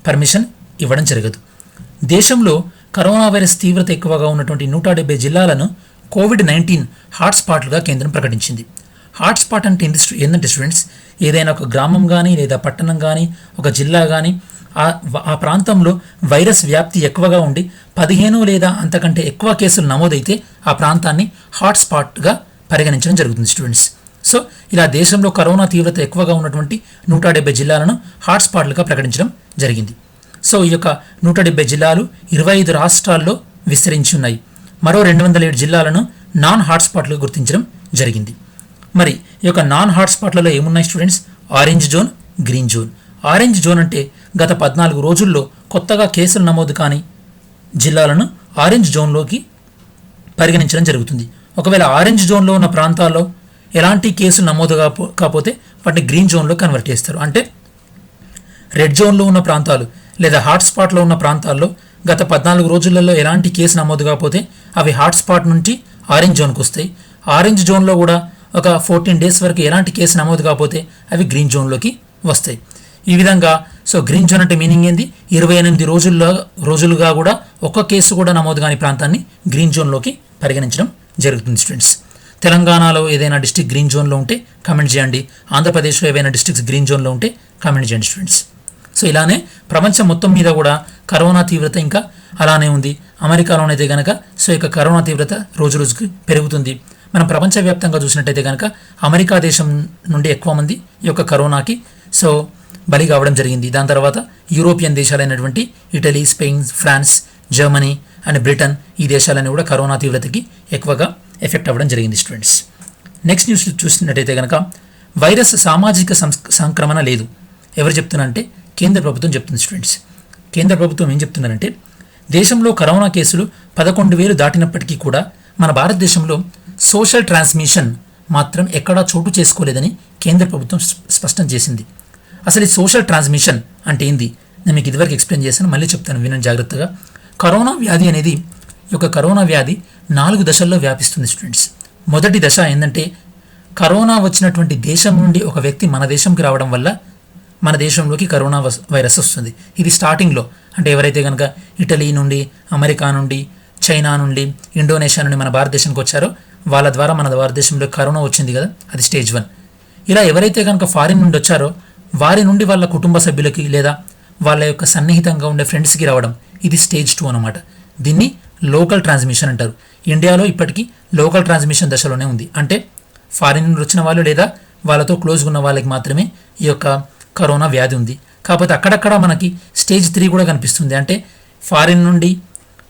పర్మిషన్ ఇవ్వడం జరగదు. దేశంలో కరోనా వైరస్ తీవ్రత ఎక్కువగా ఉన్నటువంటి 170 జిల్లాలను COVID-19 హాట్స్పాట్లుగా కేంద్రం ప్రకటించింది. హాట్స్పాట్ అంటే ఏంటంటే స్టూడెంట్స్, ఏదైనా ఒక గ్రామం కానీ లేదా పట్టణం కానీ ఒక జిల్లా కానీ ఆ ప్రాంతంలో వైరస్ వ్యాప్తి ఎక్కువగా ఉండి 15 లేదా అంతకంటే ఎక్కువ కేసులు నమోదైతే ఆ ప్రాంతాన్ని హాట్స్పాట్గా పరిగణించడం జరుగుతుంది స్టూడెంట్స్. ఇలా దేశంలో కరోనా తీవ్రత ఎక్కువగా ఉన్నటువంటి 170 జిల్లాలను హాట్స్పాట్లుగా ప్రకటించడం జరిగింది. ఈ యొక్క 170 జిల్లాలు 25 రాష్ట్రాల్లో విస్తరించి ఉన్నాయి. మరో 207 జిల్లాలను నాన్ హాట్స్పాట్లుగా గుర్తించడం జరిగింది. మరి ఈ యొక్క నాన్ హాట్స్పాట్లలో ఏమున్నాయి students? Orange zone, green zone. Orange zone అంటే గత 14 రోజుల్లో కొత్తగా కేసులు నమోదు కాని జిల్లాలను ఆరెంజ్ జోన్లోకి పరిగణించడం జరుగుతుంది. ఒకవేళ ఆరెంజ్ జోన్లో ఉన్న ప్రాంతాల్లో ఎలాంటి కేసులు నమోదు కాకపోతే వాటిని గ్రీన్ జోన్లో కన్వర్ట్ చేస్తారు. అంటే రెడ్ జోన్లో ఉన్న ప్రాంతాలు లేదా హాట్స్పాట్లో ఉన్న ప్రాంతాల్లో గత 14 రోజులలో ఎలాంటి కేసు నమోదు కాకపోతే అవి హాట్స్పాట్ నుంచి ఆరెంజ్ జోన్కి వస్తాయి. ఆరెంజ్ జోన్లో కూడా ఒక 14 డేస్ వరకు ఎలాంటి కేసు నమోదు కాకపోతే అవి గ్రీన్ జోన్లోకి వస్తాయి. ఈ విధంగా గ్రీన్ జోన్ అంటే మీనింగ్ ఏంది? 28 రోజులుగా కూడా ఒక్క కేసు కూడా నమోదు కాని ప్రాంతాన్ని గ్రీన్ జోన్లోకి పరిగణించడం జరుగుతుంది స్టూడెంట్స్. తెలంగాణలో ఏదైనా డిస్ట్రిక్ట్ గ్రీన్ జోన్లో ఉంటే కామెంట్ చేయండి. ఆంధ్రప్రదేశ్లో ఏవైనా డిస్ట్రిక్ట్స్ గ్రీన్ జోన్లో ఉంటే కామెంట్ చేయండి స్టూడెంట్స్. ఇలానే ప్రపంచం మొత్తం మీద కూడా కరోనా తీవ్రత ఇంకా అలానే ఉంది. అమెరికాలోనైతే కనుక ఇక కరోనా తీవ్రత రోజు రోజుకి పెరుగుతుంది. మనం ప్రపంచవ్యాప్తంగా చూసినట్టయితే కనుక అమెరికా దేశం నుండి ఎక్కువ మంది ఈ యొక్క కరోనాకి బలి కావడం జరిగింది. దాని తర్వాత యూరోపియన్ దేశాలైనటువంటి Italy, Spain, France, Germany and Britain ఈ దేశాలన్నీ కూడా కరోనా తీవ్రతకి ఎక్కువగా ఎఫెక్ట్ అవ్వడం జరిగింది స్టూడెంట్స్. నెక్స్ట్ న్యూస్ చూసినట్టయితే కనుక వైరస్ సామాజిక సంక్రమణ లేదు. ఎవరు చెప్తున్నారంటే కేంద్ర ప్రభుత్వం చెప్తుంది స్టూడెంట్స్. కేంద్ర ప్రభుత్వం ఏం చెప్తున్నారంటే దేశంలో కరోనా కేసులు 11,000 దాటినప్పటికీ కూడా మన భారతదేశంలో సోషల్ ట్రాన్స్మిషన్ మాత్రం ఎక్కడా చోటు చేసుకోలేదని కేంద్ర ప్రభుత్వం స్పష్టం చేసింది. అసలు ఈ సోషల్ ట్రాన్స్మిషన్ అంటే ఏంది నేను మీకు ఇదివరకు ఎక్స్ప్లెయిన్ చేశాను, మళ్ళీ చెప్తాను వినండి జాగ్రత్తగా. కరోనా వ్యాధి అనేది ఈ యొక్క కరోనా వ్యాధి 4 దశల్లో వ్యాపిస్తుంది స్టూడెంట్స్. మొదటి దశ ఏంటంటే కరోనా వచ్చినటువంటి దేశం నుండి ఒక వ్యక్తి మన దేశంకి రావడం వల్ల మన దేశంలోకి కరోనా వైరస్ వస్తుంది. ఇది స్టార్టింగ్లో అంటే ఎవరైతే కనుక ఇటలీ నుండి, అమెరికా నుండి, చైనా నుండి, ఇండోనేషియా నుండి మన భారతదేశానికి వచ్చారో వాళ్ళ ద్వారా మన భారతదేశంలో కరోనా వచ్చింది కదా, అది స్టేజ్ 1. ఇలా ఎవరైతే కనుక ఫారిన్ నుండి వచ్చారో వారి నుండి వాళ్ళ కుటుంబ సభ్యులకి లేదా వాళ్ళ యొక్క సన్నిహితంగా ఉండే ఫ్రెండ్స్కి రావడం, ఇది స్టేజ్ 2 అనమాట. దీన్ని లోకల్ ట్రాన్స్మిషన్ అంటారు. ఇండియాలో ఇప్పటికీ లోకల్ ట్రాన్స్మిషన్ దశలోనే ఉంది. అంటే ఫారిన్ నుండి వచ్చిన వాళ్ళు లేదా వాళ్ళతో క్లోజ్గా ఉన్న వాళ్ళకి మాత్రమే ఈ యొక్క కరోనా వ్యాధి ఉంది. కాకపోతే అక్కడక్కడ మనకి స్టేజ్ 3 కూడా కనిపిస్తుంది. అంటే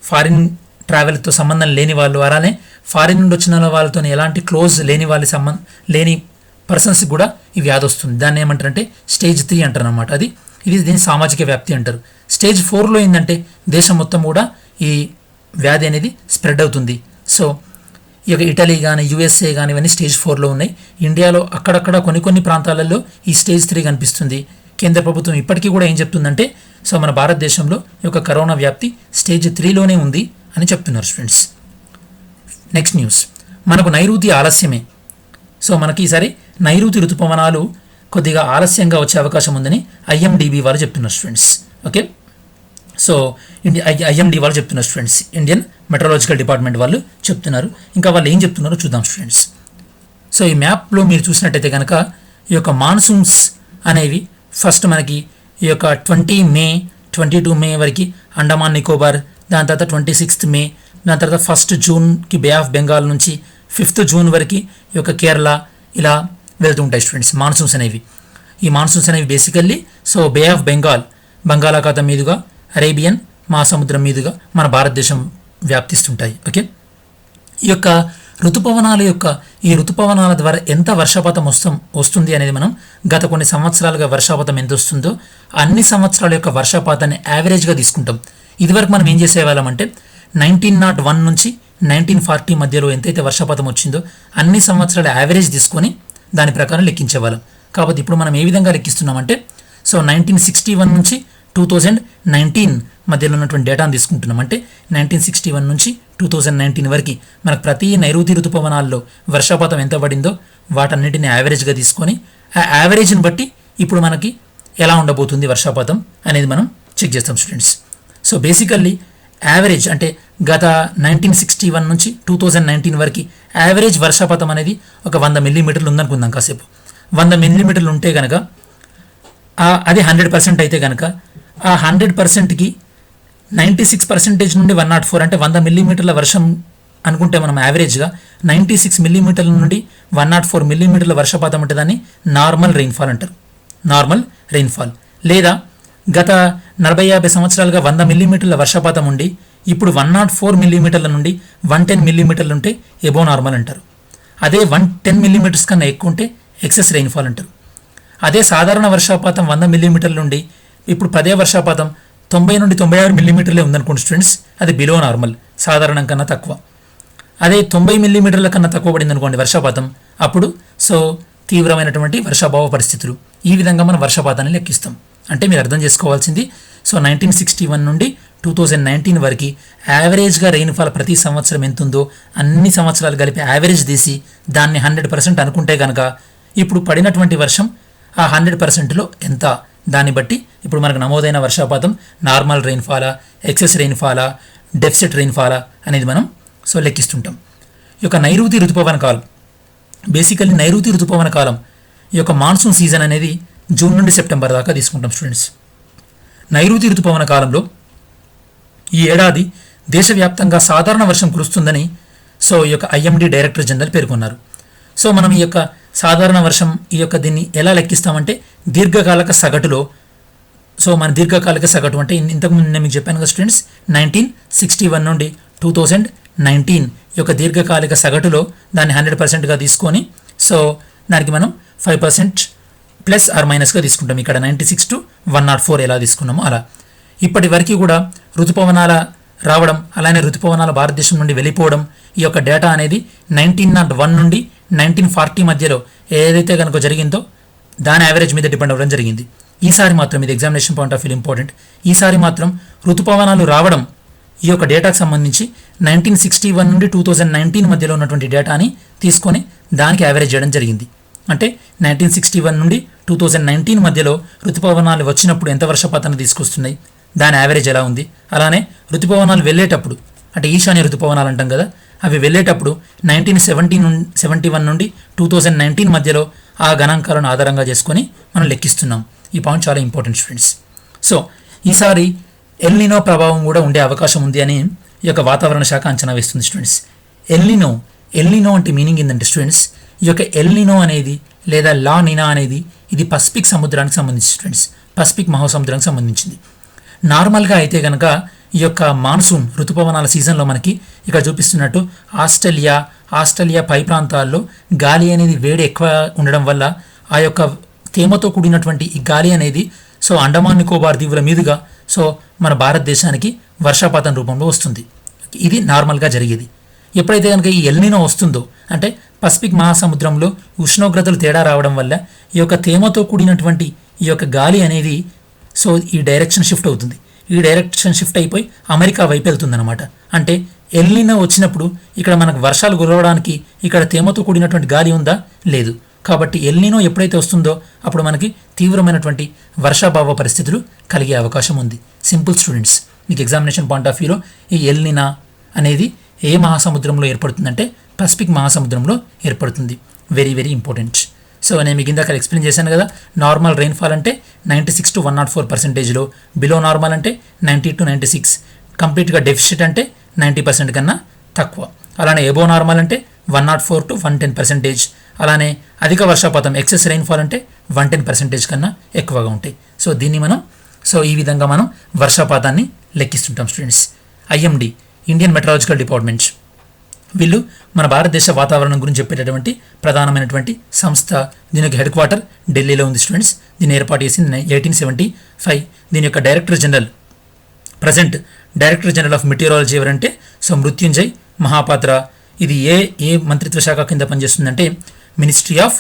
ఫారిన్ ట్రావెల్తో సంబంధం లేని వాళ్ళు, అలానే ఫారిన్ నుండి వచ్చిన వాళ్ళతో ఎలాంటి క్లోజ్ లేని పర్సన్స్కి కూడా ఈ వ్యాధి వస్తుంది. దాన్ని ఏమంటారంటే స్టేజ్ 3 అంటారు అనమాట. దీన్ని సామాజిక వ్యాప్తి అంటారు. స్టేజ్ 4లో ఏంటంటే దేశం మొత్తం కూడా ఈ వ్యాధి అనేది స్ప్రెడ్ అవుతుంది. ఈ యొక్క ఇటలీ కానీ, యూఎస్ఏ కానీ ఇవన్నీ స్టేజ్ 4లో ఉన్నాయి. ఇండియాలో అక్కడక్కడ కొన్ని ప్రాంతాలలో ఈ స్టేజ్ 3 కనిపిస్తుంది. కేంద్ర ప్రభుత్వం ఇప్పటికీ కూడా ఏం చెప్తుందంటే మన భారతదేశంలో ఈ యొక్క కరోనా వ్యాప్తి స్టేజ్ 3లోనే ఉంది అని చెప్తున్నారు స్టూడెంట్స్. నెక్స్ట్ న్యూస్, మనకు నైరుతి ఆలస్యమే. మనకి ఈసారి నైరుతి ఋతుపవనాలు కొద్దిగా ఆలస్యంగా వచ్చే అవకాశం ఉందని ఐఎండిబి వాళ్ళు చెప్తున్నారు స్టూడెంట్స్. ఓకే, ఐఎండి వాళ్ళు చెప్తున్నారు స్టూడెంట్స్, ఇండియన్ మెట్రలాజికల్ డిపార్ట్మెంట్ వాళ్ళు చెప్తున్నారు. ఇంకా వాళ్ళు ఏం చెప్తున్నారో చూద్దాం స్టూడెంట్స్. ఈ మ్యాప్లో మీరు చూసినట్టయితే కనుక ఈ యొక్క మాన్సూన్స్ అనేవి ఫస్ట్ మనకి ఈ యొక్క 20 మే 22 మే వరకు అండమాన్ నికోబార్, దాని తర్వాత 26 మే, దాని తర్వాత 1 జూన్కి బే ఆఫ్ బెంగాల్ నుంచి 5 జూన్ వరకు ఈ యొక్క కేరళ ఇలా వెళ్తూ ఉంటాయి స్టూడెంట్స్ మాన్సూన్స్ అనేవి. ఈ మాన్సూన్స్ అనేవి బేసికల్లీ బే ఆఫ్ బెంగాల్, బంగాళాఖాతం మీదుగా అరేబియన్ మహాసముద్రం మీదుగా మన భారతదేశం వ్యాప్తిస్తుంటాయి. ఓకే, ఈ యొక్క ఋతుపవనాల ద్వారా ఎంత వర్షపాతం వస్తుంది అనేది మనం గత కొన్ని సంవత్సరాలుగా వర్షపాతం ఎంత వస్తుందో అన్ని సంవత్సరాల యొక్క వర్షపాతాన్ని యావరేజ్గా తీసుకుంటాం. ఇదివరకు మనం ఏం చేసేవాళ్ళం అంటే 1901 నుంచి 1940 మధ్యలో ఎంతైతే వర్షపాతం వచ్చిందో అన్ని సంవత్సరాల యావరేజ్ తీసుకొని దాని ప్రకారం లెక్కించేవాళ్ళం. కాబట్టి ఇప్పుడు మనం ఏ విధంగా లెక్కిస్తున్నామంటే 1961 నుంచి 2019 మధ్యలో ఉన్నటువంటి డేటాను తీసుకుంటున్నాం. అంటే 1961 నుంచి 2019 వరకు మనకు ప్రతి నైరుతి ఋతుపవనాల్లో వర్షపాతం ఎంత పడిందో వాటన్నిటిని యావరేజ్గా తీసుకొని ఆ యావరేజ్ని బట్టి ఇప్పుడు మనకి ఎలా ఉండబోతుంది వర్షపాతం అనేది మనం చెక్ చేస్తాం స్టూడెంట్స్. బేసికల్లీ యావరేజ్ అంటే గత 1961 నుంచి 2019 వరకు యావరేజ్ వర్షపాతం అనేది ఒక 100 మిల్లీమీటర్లు ఉందనుకుందాం. కాసేపు 100 మిల్లీమీటర్లు ఉంటే కనుక అది 100% అయితే కనుక ఆ 100%కి 96% నుండి 104 అంటే 100 మిల్లీమీటర్ల వర్షం అనుకుంటే మనం యావరేజ్గా 96 మిల్లీమీటర్ల నుండి 104 మిల్లీమీటర్ల వర్షపాతం అంటే దాన్ని నార్మల్ రెయిన్ఫాల్ అంటారు. నార్మల్ రెయిన్ఫాల్ లేదా గత 40-50 సంవత్సరాలుగా 100 మిల్లీమీటర్ల వర్షపాతం ఉండి ఇప్పుడు 104 మిల్లీమీటర్ల నుండి 110 మిల్లీమీటర్లు ఉంటే ఎబో నార్మల్ అంటారు. అదే 110 మిల్లీమీటర్స్ కన్నా ఎక్కువ ఉంటే ఎక్సెస్ రెయిన్ఫాల్ అంటారు. అదే సాధారణ వర్షపాతం 100 మిల్లీమీటర్ల నుండి ఇప్పుడు పదే వర్షపాతం 90 నుండి 96 మిల్లీమీటర్లే ఉందనుకోండి స్టూడెంట్స్, అది బిలో నార్మల్, సాధారణం కన్నా తక్కువ. అదే 90 మిల్లీమీటర్ల కన్నా తక్కువ పడింది అనుకోండి వర్షపాతం, అప్పుడు తీవ్రమైనటువంటి వర్షాభావ పరిస్థితులు. ఈ విధంగా మనం వర్షపాతాన్ని లెక్కిస్తాం. అంటే మీరు అర్థం చేసుకోవాల్సింది, 1961 నుండి 2019 వరకు యావరేజ్గా రెయిన్ఫాల్ ప్రతి సంవత్సరం ఎంత ఉందో అన్ని సంవత్సరాలు కలిపి యావరేజ్ తీసి దాన్ని 100% అనుకుంటే కనుక ఇప్పుడు పడినటువంటి వర్షం ఆ 100%లో ఎంత, దాన్ని బట్టి ఇప్పుడు మనకు నమోదైన వర్షపాతం నార్మల్ రెయిన్ఫాలా, ఎక్సెస్ రెయిన్ఫాలా, డెఫిసిట్ రెయిన్ఫాలా అనేది మనం లెక్కిస్తుంటాం. ఈ యొక్క నైరుతి ఋతుపవన కాలం, బేసికల్లీ నైరుతి ఋతుపవన కాలం ఈ యొక్క మాన్సూన్ సీజన్ అనేది జూన్ నుండి సెప్టెంబర్ దాకా తీసుకుంటాం స్టూడెంట్స్. నైరుతి ఋతుపవన కాలంలో ఈ ఏడాది దేశవ్యాప్తంగా సాధారణ వర్షం కురుస్తుందని ఈ యొక్క ఐఎండీ డైరెక్టర్ జనరల్ పేర్కొన్నారు. మనం ఈ యొక్క సాధారణ వర్షం దీన్ని ఎలా లెక్కిస్తామంటే దీర్ఘకాలిక సగటులో, మన దీర్ఘకాలిక సగటు అంటే ఇంతకుముందు నేను మీకు చెప్పాను కదా స్టూడెంట్స్, 1961 నుండి 2019 యొక్క దీర్ఘకాలిక సగటులో దాన్ని 100%గా తీసుకొని దానికి మనం 5% ప్లస్ ఆర్ మైనస్గా తీసుకుంటాం. ఇక్కడ 96 to 104 ఎలా తీసుకున్నామో అలా. ఇప్పటి వరకు కూడా ఋతుపవనాల రావడం, అలానే ఋతుపవనాల భారతదేశం నుండి వెళ్ళిపోవడం, ఈ యొక్క డేటా అనేది 1901 నుండి 1940 మధ్యలో ఏదైతే కనుక జరిగిందో దాని యావరేజ్ మీద డిపెండ్ అవ్వడం జరిగింది. ఈసారి మాత్రం ఇది examination point of view important. ఈసారి మాత్రం ఋతుపవనాలు రావడం ఈ యొక్క డేటాకు సంబంధించి 1961 నుండి 2019 మధ్యలో ఉన్నటువంటి డేటాని తీసుకొని దానికి యావరేజ్ చేయడం జరిగింది. అంటే 1961 నుండి 2019 మధ్యలో ఋతుపవనాలు వచ్చినప్పుడు ఎంత వర్షపాతాన్ని తీసుకొస్తున్నాయి, దాని యావరేజ్ ఎలా ఉంది, అలానే ఋతుపవనాలు వెళ్ళేటప్పుడు అంటే ఈశాన్య ఋతుపవనాలు అంటాం కదా, అవి వెళ్ళేటప్పుడు 1971 నుండి 2019 మధ్యలో ఆ గణాంకాలను ఆధారంగా చేసుకొని మనం లెక్కిస్తున్నాం. ఈ పాయింట్ చాలా ఇంపార్టెంట్ స్టూడెంట్స్. ఈసారి ఎల్నినో ప్రభావం కూడా ఉండే అవకాశం ఉంది అని ఈ యొక్క వాతావరణ శాఖ అంచనా వేస్తుంది స్టూడెంట్స్. ఎల్నినో అంటే మీనింగ్ ఏంటంటే స్టూడెంట్స్, ఈ యొక్క ఎల్నినో అనేది లేదా లా నినా అనేది ఇది పసిఫిక్ సముద్రానికి సంబంధించి స్టూడెంట్స్, పసిఫిక్ మహాసముద్రానికి సంబంధించింది. నార్మల్గా అయితే కనుక ఈ యొక్క మాన్సూన్ ఋతుపవనాల సీజన్లో మనకి ఇక్కడ చూపిస్తున్నట్టు ఆస్ట్రేలియా పై ప్రాంతాల్లో గాలి అనేది వేడి ఎక్కువ ఉండడం వల్ల ఆ యొక్క తేమతో కూడినటువంటి ఈ గాలి అనేది అండమాన్ నికోబార్ దీవుల మీదుగా మన భారతదేశానికి వర్షపాతం రూపంలో వస్తుంది. ఇది నార్మల్గా జరిగేది. ఎప్పుడైతే కనుక ఈ ఎల్నినో వస్తుందో అంటే పసిఫిక్ మహాసముద్రంలో ఉష్ణోగ్రతలు తేడా రావడం వల్ల ఈ యొక్క తేమతో కూడినటువంటి ఈ యొక్క గాలి అనేది ఈ డైరెక్షన్ షిఫ్ట్ అవుతుంది. ఈ డైరెక్షన్ షిఫ్ట్ అయిపోయి అమెరికా వైపు వెళ్తుంది అనమాట. అంటే ఎల్నినో వచ్చినప్పుడు ఇక్కడ మనకు వర్షాలు కురవడానికి ఇక్కడ తేమతో కూడినటువంటి గాలి ఉందా, లేదు. కాబట్టి ఎల్నినో ఎప్పుడైతే వస్తుందో అప్పుడు మనకి తీవ్రమైనటువంటి వర్షాభావ పరిస్థితులు కలిగే అవకాశం ఉంది. సింపుల్ స్టూడెంట్స్, మీకు ఎగ్జామినేషన్ పాయింట్ ఆఫ్ వ్యూలో ఈ ఎల్నినా అనేది ఏ మహాసముద్రంలో ఏర్పడుతుందంటే పసిఫిక్ మహాసముద్రంలో ఏర్పడుతుంది. Very very important. నేను మీకు ఇందాక ఎక్స్ప్లెయిన్ చేశాను కదా, నార్మల్ రెయిన్ఫాల్ అంటే 96 to 104%, బిలో నార్మల్ అంటే 90 to 96, కంప్లీట్గా డెఫిసిట్ అంటే 90% కన్నా తక్కువ, అలానే ఎబో నార్మల్ అంటే 104 to 110%, అలానే అధిక వర్షపాతం ఎక్సెస్ రెయిన్ఫాల్ అంటే 110% కన్నా ఎక్కువగా ఉంటాయి. దీన్ని మనం ఈ విధంగా మనం వర్షపాతాన్ని లెక్కిస్తుంటాం students. IMD, Indian meteorological department, వీళ్ళు మన భారతదేశ వాతావరణం గురించి చెప్పేటటువంటి ప్రధానమైనటువంటి సంస్థ. దీనికి హెడ్ క్వార్టర్ ఢిల్లీలో ఉంది స్టూడెంట్స్. దీన్ని ఏర్పాటు చేసింది 1875. దీని యొక్క director general, present director general of meteorology ఎవరంటే మృత్యుంజయ్ మహాపాత్ర. ఇది ఏ మంత్రిత్వ శాఖ కింద పనిచేస్తుందంటే మినిస్ట్రీ ఆఫ్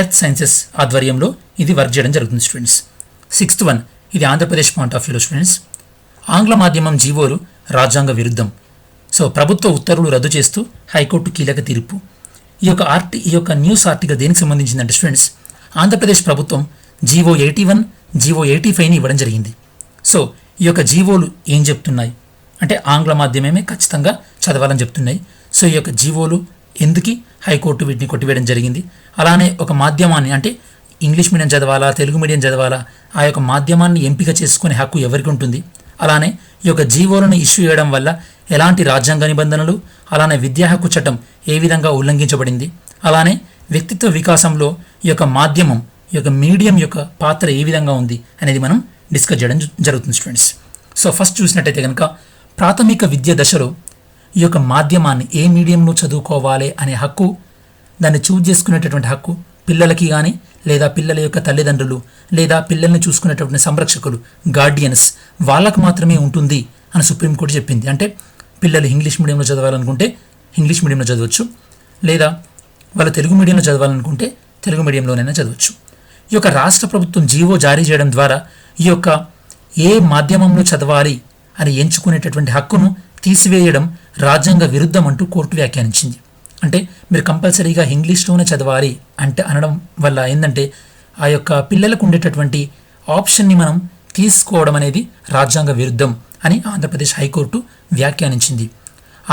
ఎర్త్ సైన్సెస్ ఆధ్వర్యంలో ఇది వర్క్ చేయడం జరుగుతుంది స్టూడెంట్స్. 6th వన్, ఇది ఆంధ్రప్రదేశ్ పాయింట్ ఆఫ్ వ్యూలో స్టూడెంట్స్. ఆంగ్ల మాధ్యమం జీవోలు రాజ్యాంగ విరుద్ధం. ప్రభుత్వ ఉత్తర్వులు రద్దు చేస్తూ హైకోర్టు కీలక తీర్పు. ఈ యొక్క న్యూస్ ఆర్టికల్ దేనికి సంబంధించిందంటే స్టూడెంట్స్, ఆంధ్రప్రదేశ్ ప్రభుత్వం జీవో 81, జీవో 85ని ఇవ్వడం జరిగింది. ఈ యొక్క జీవోలు ఏం చెప్తున్నాయి అంటే ఆంగ్ల మాధ్యమమే ఖచ్చితంగా చదవాలని చెప్తున్నాయి. ఈ యొక్క జీవోలు ఎందుకు హైకోర్టు వీటిని కొట్టివేయడం జరిగింది. అలానే ఒక మాధ్యమాన్ని అంటే ఇంగ్లీష్ మీడియం చదవాలా, తెలుగు మీడియం చదవాలా, ఆ యొక్క మాధ్యమాన్ని ఎంపిక చేసుకునే హక్కు ఎవరికి ఉంటుంది. అలానే ఈ యొక్క జీవోలను ఇష్యూ చేయడం వల్ల ఎలాంటి రాజ్యాంగ నిబంధనలు, అలానే విద్యా హక్కు చట్టం ఏ విధంగా ఉల్లంఘించబడింది, అలానే వ్యక్తిత్వ వికాసంలో ఈ యొక్క మాధ్యమం, ఈ యొక్క మీడియం యొక్క పాత్ర ఏ విధంగా ఉంది అనేది మనం డిస్కస్ చేయడం జరుగుతుంది స్టూడెంట్స్. ఫస్ట్ చూసినట్టయితే కనుక ప్రాథమిక విద్య దశలో ఈ యొక్క మాధ్యమాన్ని ఏ మీడియంలో చదువుకోవాలి అనే హక్కు, దాన్ని చూజ్ చేసుకునేటటువంటి హక్కు పిల్లలకి కానీ లేదా పిల్లల యొక్క తల్లిదండ్రులు లేదా పిల్లల్ని చూసుకునేటటువంటి సంరక్షకులు, గార్డియన్స్ వాళ్ళకు మాత్రమే ఉంటుంది అని సుప్రీంకోర్టు చెప్పింది. అంటే పిల్లలు ఇంగ్లీష్ మీడియంలో చదవాలనుకుంటే ఇంగ్లీష్ మీడియంలో చదవచ్చు, లేదా వాళ్ళు తెలుగు మీడియంలో చదవాలనుకుంటే తెలుగు మీడియంలోనైనా చదవచ్చు. ఈ యొక్క రాష్ట్ర ప్రభుత్వం జీవో జారీ చేయడం ద్వారా ఈ యొక్క ఏ మాధ్యమంలో చదవాలి అని ఎంచుకునేటటువంటి హక్కును తీసివేయడం రాజ్యాంగ విరుద్ధం అంటూ కోర్టు వ్యాఖ్యానించింది. అంటే మీరు కంపల్సరీగా ఇంగ్లీష్లోనే చదవాలి అంటే అనడం వల్ల ఏంటంటే ఆ యొక్క పిల్లలకు ఉండేటటువంటి ఆప్షన్ని మనం తీసుకోవడం అనేది రాజ్యాంగ విరుద్ధం అని ఆంధ్రప్రదేశ్ హైకోర్టు వ్యాఖ్యానించింది.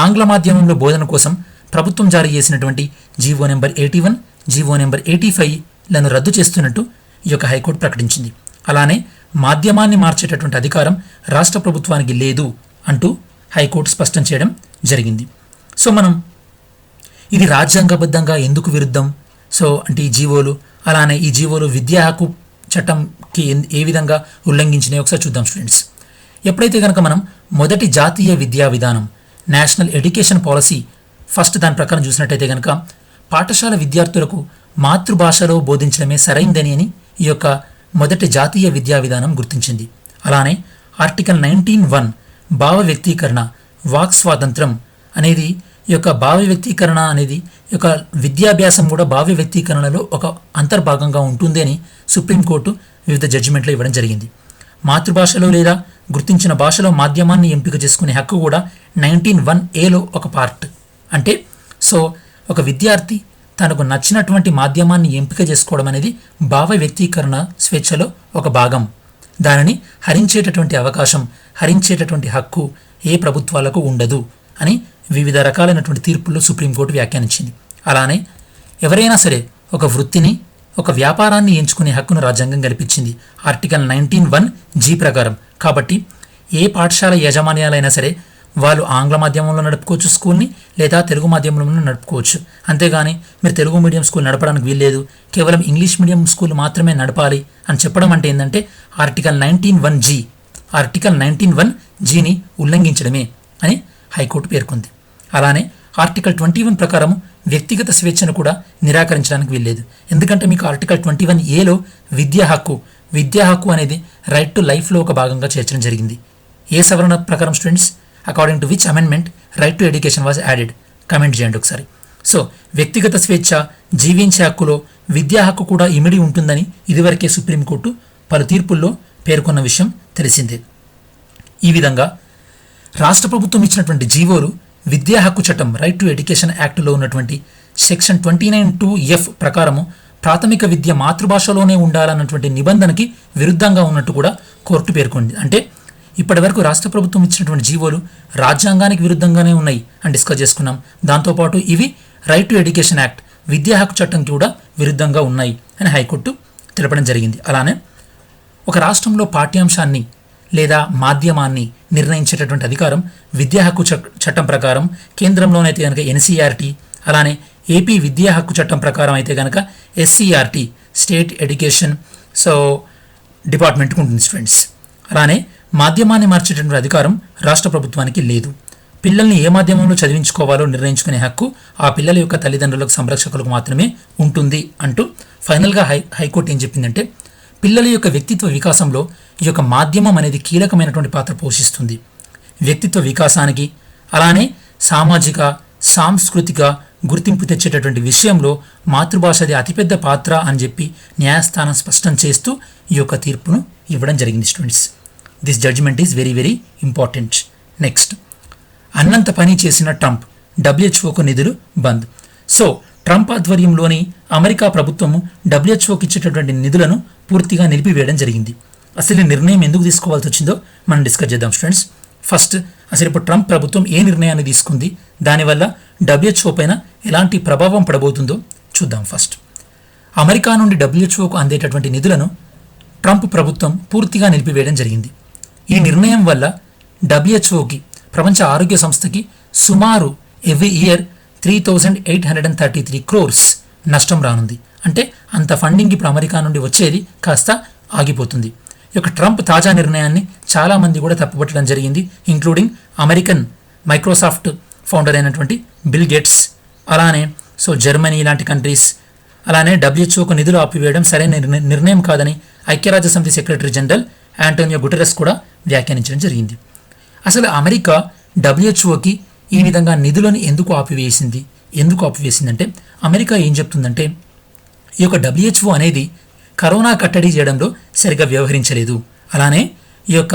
ఆంగ్ల మాధ్యమంలో బోధన కోసం ప్రభుత్వం జారీ చేసినటువంటి జీవో నెంబర్ 81, జీవో నెంబర్ 85లను రద్దు చేస్తున్నట్టు ఈ యొక్క హైకోర్టు ప్రకటించింది. అలానే మాధ్యమాన్ని మార్చేటటువంటి అధికారం రాష్ట్ర ప్రభుత్వానికి లేదు అంటూ హైకోర్టు స్పష్టం చేయడం జరిగింది. సో మనం ఇది రాజ్యాంగబద్ధంగా ఎందుకు విరుద్ధం, సో అంటే ఈ జీవోలు, అలానే ఈ జీవోలు విద్యా హక్కు చట్టంకి ఏ విధంగా ఉల్లంఘించినాయో ఒకసారి చూద్దాం స్టూడెంట్స్. ఎప్పుడైతే కనుక మనం మొదటి జాతీయ విద్యా విధానం నేషనల్ ఎడ్యుకేషన్ పాలసీ ఫస్ట్ దాని ప్రకారం చూసినట్టయితే కనుక పాఠశాల విద్యార్థులకు మాతృభాషలో బోధించడమే సరైందని అని ఈ యొక్క మొదటి జాతీయ విద్యా విధానం గుర్తించింది. అలానే ఆర్టికల్ 19(1) భావ వ్యక్తీకరణ, వాక్ స్వాతంత్రం అనేది ఈ యొక్క భావ్య వ్యక్తీకరణ అనేది ఈ యొక్క విద్యాభ్యాసం కూడా భావ్య వ్యక్తీకరణలో ఒక అంతర్భాగంగా ఉంటుంది అని సుప్రీంకోర్టు వివిధ జడ్జిమెంట్లు ఇవ్వడం జరిగింది. మాతృభాషలో లేదా గుర్తించిన భాషలో మాధ్యమాన్ని ఎంపిక చేసుకునే హక్కు కూడా 19(1)(a)లో ఒక పార్ట్. అంటే సో ఒక విద్యార్థి తనకు నచ్చినటువంటి మాధ్యమాన్ని ఎంపిక చేసుకోవడం అనేది భావ వ్యక్తీకరణ స్వేచ్ఛలో ఒక భాగం. దానిని హరించేటటువంటి అవకాశం, హరించేటటువంటి హక్కు ఏ ప్రభుత్వాలకు ఉండదు అని వివిధ రకాలైనటువంటి తీర్పుల్లో సుప్రీంకోర్టు వ్యాఖ్యానించింది. అలానే ఎవరైనా సరే ఒక వృత్తిని, ఒక వ్యాపారాన్ని ఎంచుకునే హక్కును రాజ్యాంగం కల్పించింది ఆర్టికల్ 19(1)(g) ప్రకారం. కాబట్టి ఏ పాఠశాల యాజమాన్యాలైనా సరే వాళ్ళు ఆంగ్ల మాధ్యమంలో నడుపుకోవచ్చు స్కూల్ని, లేదా తెలుగు మాధ్యమంలో నడుపుకోవచ్చు. అంతేగాని మీరు తెలుగు మీడియం స్కూల్ నడపడానికి వీల్లేదు, కేవలం ఇంగ్లీష్ మీడియం స్కూల్ మాత్రమే నడపాలి అని చెప్పడం అంటే ఏంటంటే ఆర్టికల్ 19(1)(g) ఆర్టికల్ 19(1)(g)ని ఉల్లంఘించడమే అని హైకోర్టు పేర్కొంది. అలానే ఆర్టికల్ 21 ప్రకారం వ్యక్తిగత స్వేచ్ఛను కూడా నిరాకరించడానికి వీల్లేదు. ఎందుకంటే మీకు ఆర్టికల్ 21(a)లో విద్యా హక్కు అనేది రైట్ టు లైఫ్లో ఒక భాగంగా చేర్చడం జరిగింది. ఏ సవరణ ప్రకారం students, according to which amendment right to education was added? Comment చేయండి ఒకసారి. సో వ్యక్తిగత స్వేచ్ఛ, జీవించే హక్కులో విద్యా హక్కు కూడా ఇమిడి ఉంటుందని ఇదివరకే సుప్రీంకోర్టు పలు తీర్పుల్లో పేర్కొన్న విషయం తెలిసిందే. ఈ విధంగా రాష్ట్ర ప్రభుత్వం ఇచ్చినటువంటి జీవోలు విద్యా హక్కు చట్టం రైట్ టు ఎడ్యుకేషన్ యాక్ట్లో ఉన్నటువంటి సెక్షన్ 29(2)(f) ప్రకారము ప్రాథమిక విద్య మాతృభాషలోనే ఉండాలన్నటువంటి నిబంధనకి విరుద్ధంగా ఉన్నట్టు కూడా కోర్టు పేర్కొంది. అంటే ఇప్పటి వరకు రాష్ట్ర ప్రభుత్వం ఇచ్చినటువంటి జీవోలు రాజ్యాంగానికి విరుద్ధంగానే ఉన్నాయి అని డిస్కస్ చేసుకున్నాం. దాంతోపాటు ఇవి రైట్ టు ఎడ్యుకేషన్ యాక్ట్ విద్యా హక్కు చట్టంకి కూడా విరుద్ధంగా ఉన్నాయి అని హైకోర్టు తెలపడం జరిగింది. అలానే ఒక రాష్ట్రంలో పాఠ్యాంశాన్ని లేదా మాధ్యమాన్ని నిర్ణయించేటటువంటి అధికారం విద్యా హక్కు చట్టం ప్రకారం కేంద్రంలోనైతే కనుక ఎన్సీఆర్టీ, అలానే ఏపీ విద్యా హక్కు చట్టం ప్రకారం అయితే కనుక ఎస్సీఆర్టీ స్టేట్ ఎడ్యుకేషన్ డిపార్ట్మెంట్కి ఉంటుంది స్టూడెంట్స్. అలానే మాధ్యమాన్ని మార్చేటటువంటి అధికారం రాష్ట్ర ప్రభుత్వానికి లేదు. పిల్లల్ని ఏ మాధ్యమంలో చదివించుకోవాలో నిర్ణయించుకునే హక్కు ఆ పిల్లల యొక్క తల్లిదండ్రులకు, సంరక్షకులకు మాత్రమే ఉంటుంది అంటూ ఫైనల్గా హైకోర్టు ఏం చెప్పిందంటే పిల్లల యొక్క వ్యక్తిత్వ వికాసంలో ఈ యొక్క మాధ్యమం అనేది కీలకమైనటువంటి పాత్ర పోషిస్తుంది. వ్యక్తిత్వ వికాసానికి అలానే సామాజిక, సాంస్కృతిక గుర్తింపు తెచ్చేటటువంటి విషయంలో మాతృభాషది అతిపెద్ద పాత్ర అని చెప్పి న్యాయస్థానం స్పష్టం చేస్తూ ఈ యొక్క తీర్పును ఇవ్వడం జరిగింది students. This judgement is very very important. Next, అన్నంత పని చేసిన ట్రంప్, డబ్ల్యూహెచ్ఓకు నిధులు బంద్. సో ట్రంప్ ఆధ్వర్యంలోని అమెరికా ప్రభుత్వము డబ్ల్యూహెచ్ఓకి ఇచ్చేటటువంటి నిధులను పూర్తిగా నిలిపివేయడం జరిగింది. అసలు ఈ నిర్ణయం ఎందుకు తీసుకోవాల్సి వచ్చిందో మనం డిస్కస్ చేద్దాం స్టూడెంట్స్. ఫస్ట్, అసలు ఇప్పుడు ట్రంప్ ప్రభుత్వం ఏ నిర్ణయాన్ని తీసుకుంది, దానివల్ల డబ్ల్యూహెచ్ఓ పైన ఎలాంటి ప్రభావం పడబోతుందో చూద్దాం. ఫస్ట్, అమెరికా నుండి డబ్ల్యూహెచ్ఓకు అందేటటువంటి నిధులను ట్రంప్ ప్రభుత్వం పూర్తిగా నిలిపివేయడం జరిగింది. ఈ నిర్ణయం వల్ల డబ్ల్యూహెచ్ఓకి, ప్రపంచ ఆరోగ్య సంస్థకి సుమారు ఎవ్రీ ఇయర్ 3,833 crores నష్టం రానుంది. అంటే అంత ఫండింగ్ ఇప్పుడు అమెరికా నుండి వచ్చేది కాస్త ఆగిపోతుంది. ఈ యొక్క ట్రంప్ తాజా నిర్ణయాన్ని చాలామంది కూడా తప్పుపట్టడం జరిగింది, ఇంక్లూడింగ్ అమెరికన్ మైక్రోసాఫ్ట్ ఫౌండర్ అయినటువంటి బిల్ గేట్స్, అలానే జర్మనీ ఇలాంటి కంట్రీస్, అలానే డబ్ల్యూహెచ్ఓకు నిధులు ఆపివేయడం సరైన నిర్ణయం కాదని ఐక్యరాజ్య సమితి సెక్రటరీ జనరల్ యాంటోనియో గుటెరస్ కూడా వ్యాఖ్యానించడం జరిగింది. అసలు అమెరికా డబ్ల్యూహెచ్ఓకి ఈ విధంగా నిధులను ఎందుకు ఆపివేసిందంటే అమెరికా ఏం చెప్తుందంటే ఈ యొక్క డబ్ల్యూహెచ్ఓ అనేది కరోనా కట్టడి చేయడంలో సరిగ్గా వ్యవహరించలేదు, అలానే ఈ యొక్క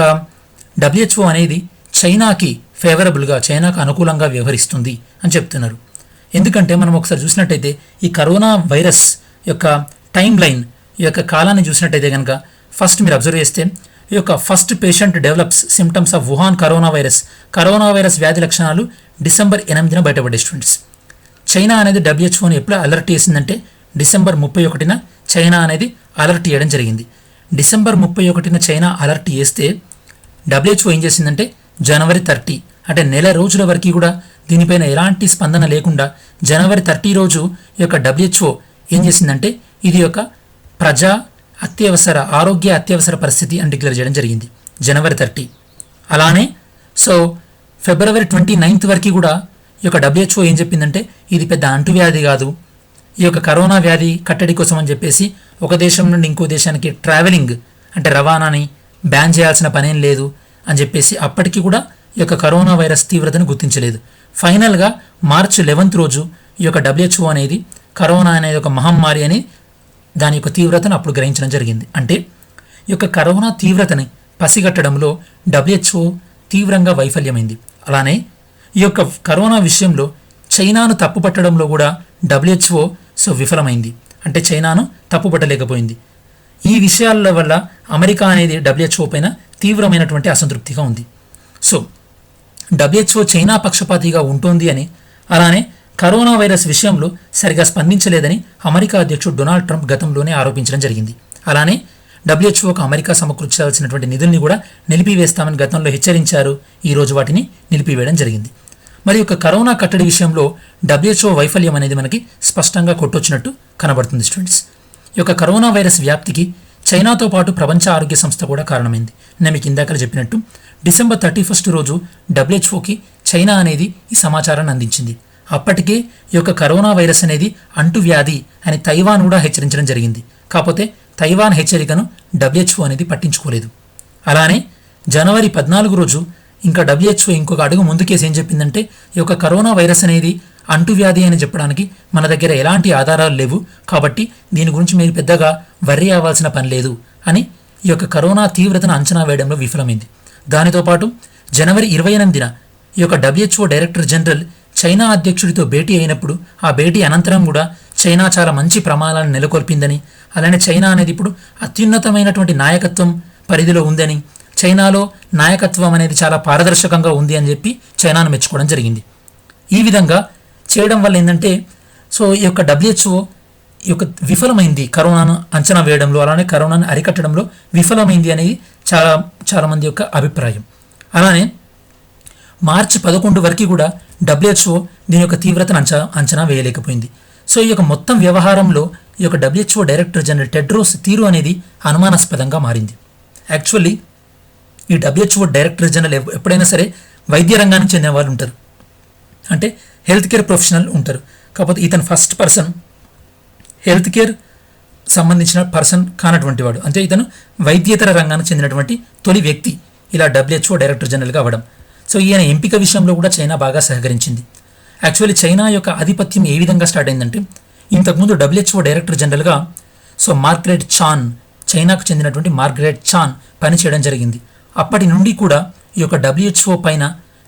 డబ్ల్యూహెచ్ఓ అనేది చైనాకి చైనాకు అనుకూలంగా వ్యవహరిస్తుంది అని చెప్తున్నారు. ఎందుకంటే మనం ఒకసారి చూసినట్టయితే ఈ కరోనా వైరస్ యొక్క టైం లైన్, ఈ యొక్క కాలాన్ని చూసినట్టయితే కనుక ఫస్ట్ మీరు అబ్జర్వ్ చేస్తే ఈ యొక్క first patient develops symptoms of Wuhan corona virus వ్యాధి లక్షణాలు డిసెంబర్ 8న బయటపడ్డాయి స్టూడెంట్స్. చైనా అనేది డబ్ల్యూహెచ్ఓని ఎప్పుడు అలర్ట్ చేసిందంటే డిసెంబర్ 31న చైనా అనేది అలర్ట్ చేయడం జరిగింది. డిసెంబర్ 31న చైనా అలర్ట్ చేస్తే డబ్ల్యూహెచ్ఓ ఏం చేసిందంటే జనవరి 30 అంటే నెల రోజుల వరకు కూడా దీనిపైన ఎలాంటి స్పందన లేకుండా జనవరి 30 రోజు ఈ యొక్క డబ్ల్యూహెచ్ఓ ఏం చేసిందంటే ఇది ఒక ఆరోగ్య అత్యవసర పరిస్థితి అని డిక్లేర్ చేయడం జరిగింది జనవరి 30. అలానే ఫిబ్రవరి 29 వరకు కూడా ఈ యొక్క డబ్ల్యూహెచ్ఓ ఏం చెప్పిందంటే ఇది పెద్ద అంటువ్యాధి కాదు, ఈ యొక్క కరోనా వ్యాధి కట్టడి కోసం అని చెప్పేసి ఒక దేశం నుండి ఇంకో దేశానికి ట్రావెలింగ్ అంటే రవాణాని బ్యాన్ చేయాల్సిన పనేం లేదు అని చెప్పేసి అప్పటికి కూడా ఈ యొక్క కరోనా వైరస్ తీవ్రతను గుర్తించలేదు. ఫైనల్గా మార్చి 11 రోజు ఈ యొక్క డబ్ల్యూహెచ్ఓ అనేది కరోనా అనేది ఒక మహమ్మారి అని దాని యొక్క తీవ్రతను అప్పుడు గ్రహించడం జరిగింది. అంటే ఈ యొక్క కరోనా తీవ్రతని పసిగట్టడంలో డబ్ల్యూహెచ్ఓ తీవ్రంగా వైఫల్యమైంది. అలానే ఈ యొక్క కరోనా విషయంలో చైనాను తప్పుపట్టడంలో కూడా డబ్ల్యూహెచ్ఓ విఫలమైంది, అంటే చైనాను తప్పుపట్టలేకపోయింది. ఈ విషయాల వల్ల అమెరికా అనేది డబ్ల్యూహెచ్ఓ పైన తీవ్రమైనటువంటి అసంతృప్తిగా ఉంది. డబ్ల్యూహెచ్ఓ చైనా పక్షపాతిగా ఉంటుంది అని, అలానే కరోనా వైరస్ విషయంలో సరిగా స్పందించలేదని అమెరికా అధ్యక్షుడు డొనాల్డ్ ట్రంప్ గతంలోనే ఆరోపించడం జరిగింది. అలానే డబ్ల్యూహెచ్ఓకు అమెరికా సమకూర్చాల్సినటువంటి నిధుల్ని కూడా నిలిపివేస్తామని గతంలో హెచ్చరించారు. ఈ రోజు వాటిని నిలిపివేయడం జరిగింది. మరి యొక్క కరోనా కట్టడి విషయంలో డబ్ల్యూహెచ్ఓ వైఫల్యం అనేది మనకి స్పష్టంగా కొట్టొచ్చినట్టు కనబడుతుంది స్టూడెంట్స్. ఈ యొక్క కరోనా వైరస్ వ్యాప్తికి చైనాతో పాటు ప్రపంచ ఆరోగ్య సంస్థ కూడా కారణమైంది. నేను మీకు ఇందాక చెప్పినట్టు డిసెంబర్ 31 రోజు డబ్ల్యూహెచ్ఓకి చైనా అనేది ఈ సమాచారాన్ని అందించింది. అప్పటికే ఈ యొక్క కరోనా వైరస్ అనేది అంటువ్యాధి అని తైవాన్ కూడా హెచ్చరించడం జరిగింది. కాకపోతే తైవాన్ హెచ్చరికను డబ్ల్యూహెచ్ఓ అనేది పట్టించుకోలేదు. అలానే జనవరి 14 రోజు ఇంకా డబ్ల్యూహెచ్ఓ ఇంకొక అడుగు ముందుకేసి ఏం చెప్పిందంటే ఈ యొక్క కరోనా వైరస్ అనేది అంటువ్యాధి అని చెప్పడానికి మన దగ్గర ఎలాంటి ఆధారాలు లేవు, కాబట్టి దీని గురించి మీరు పెద్దగా వర్రీ అవ్వాల్సిన పని లేదు అని ఈ యొక్క కరోనా తీవ్రతను అంచనా వేయడంలో విఫలమైంది. దానితో పాటు జనవరి 28న ఈ యొక్క డబ్ల్యూహెచ్ఓ డైరెక్టర్ జనరల్ చైనా అధ్యక్షుడితో భేటీ అయినప్పుడు ఆ భేటీ అనంతరం కూడా చైనా చాలా మంచి ప్రమాణాలను నెలకొల్పిందని, అలానే చైనా అనేది ఇప్పుడు అత్యున్నతమైనటువంటి నాయకత్వం పరిధిలో ఉందని, చైనాలో నాయకత్వం అనేది చాలా పారదర్శకంగా ఉంది అని చెప్పి చైనాను మెచ్చుకోవడం జరిగింది. ఈ విధంగా చేయడం వల్ల ఏంటంటే ఈ యొక్క డబ్ల్యూహెచ్ఓ ఈ యొక్క విఫలమైంది కరోనాను అంచనా వేయడంలో, అలానే కరోనాను అరికట్టడంలో విఫలమైంది అనేది చాలా మంది యొక్క అభిప్రాయం. అలానే మార్చి 11 వరకు కూడా డబ్ల్యూహెచ్ఓ దీని యొక్క తీవ్రతను అంచనా వేయలేకపోయింది. ఈ యొక్క మొత్తం వ్యవహారంలో ఈ యొక్క డబ్ల్యూహెచ్ఓ డైరెక్టర్ జనరల్ టెడ్రోస్ తీరు అనేది అనుమానాస్పదంగా మారింది. యాక్చువల్లీ ఈ డబ్ల్యూహెచ్ఓ డైరెక్టర్ జనరల్ ఎప్పుడైనా సరే వైద్య రంగానికి చెందిన వాళ్ళు ఉంటారు, అంటే హెల్త్ కేర్ ప్రొఫెషనల్ ఉంటారు. కాకపోతే ఇతను ఫస్ట్ పర్సన్ హెల్త్ కేర్ సంబంధించిన పర్సన్ కానటువంటి వాడు, అంటే ఇతను వైద్యేతర రంగానికి చెందినటువంటి తొలి వ్యక్తి ఇలా డబ్ల్యూహెచ్ఓ డైరెక్టర్ జనరల్గా అవ్వడం. ఈయన ఎంపిక విషయంలో కూడా చైనా బాగా సహకరించింది. యాక్చువల్లీ చైనా యొక్క ఆధిపత్యం ఏ విధంగా స్టార్ట్ అయిందంటే ఇంతకుముందు డబ్ల్యూహెచ్ఓ డైరెక్టర్ జనరల్గా మార్గరెట్ చాన్, చైనాకు చెందినటువంటి మార్గరెట్ చాన్ పనిచేయడం జరిగింది. అప్పటి నుండి కూడా ఈ యొక్క డబ్ల్యూహెచ్ఓ పైన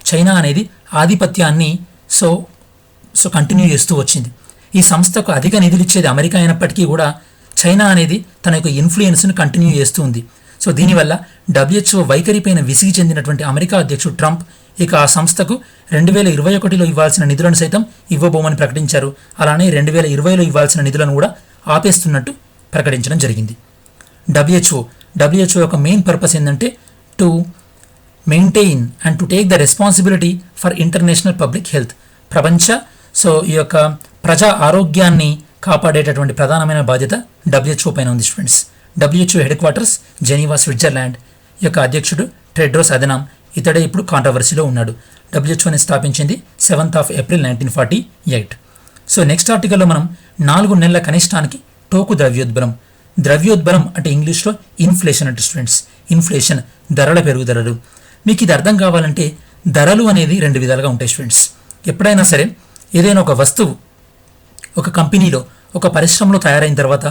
చైనా అనేది ఆధిపత్యాన్ని కంటిన్యూ చేస్తూ వచ్చింది. ఈ సంస్థకు అధిక నిధులు ఇచ్చేది అమెరికా అయినప్పటికీ కూడా చైనా అనేది తన యొక్క ఇన్ఫ్లుయెన్స్ను కంటిన్యూ చేస్తూ ఉంది. దీనివల్ల డబ్ల్యూహెచ్ఓ వైఖరిపైన విసిగి చెందినటువంటి అమెరికా అధ్యక్షుడు ట్రంప్ ఇక ఆ సంస్థకు 2021లో ఇవ్వాల్సిన నిధులను సైతం ఇవ్వబోమని ప్రకటించారు. అలానే 2020లో ఇవ్వాల్సిన నిధులను కూడా ఆపేస్తున్నట్టు ప్రకటించడం జరిగింది. డబ్ల్యూహెచ్ఓ యొక్క మెయిన్ పర్పస్ ఏంటంటే to maintain and to take the responsibility for international public health. ఈ యొక్క ప్రజా ఆరోగ్యాన్ని కాపాడేటటువంటి ప్రధానమైన బాధ్యత డబ్ల్యూహెచ్ఓ పైన ఉంది students. WHO head quarters Geneva, Switzerland యొక్క అధ్యక్షుడు టెడ్రోస్ అదనామ్. ఇతడే ఇప్పుడు కాంట్రవర్సీలో ఉన్నాడు. డబ్ల్యూహెచ్ఓని స్థాపించింది 7th April 1948. సో నెక్స్ట్ ఆర్టికల్లో మనం 4 నెలల కనిష్టానికి టోకు ద్రవ్యోద్బలం అంటే ఇంగ్లీష్లో ఇన్ఫ్లేషన్ అంటే స్టూడెంట్స్. ఇన్ఫ్లేషన్ ధరల పెరుగుదలలు. మీకు ఇది అర్థం కావాలంటే ధరలు అనేది 2 విధాలుగా ఉంటాయి స్టూడెంట్స్. ఎప్పుడైనా సరే ఏదైనా ఒక వస్తువు ఒక కంపెనీలో ఒక పరిశ్రమలో తయారైన తర్వాత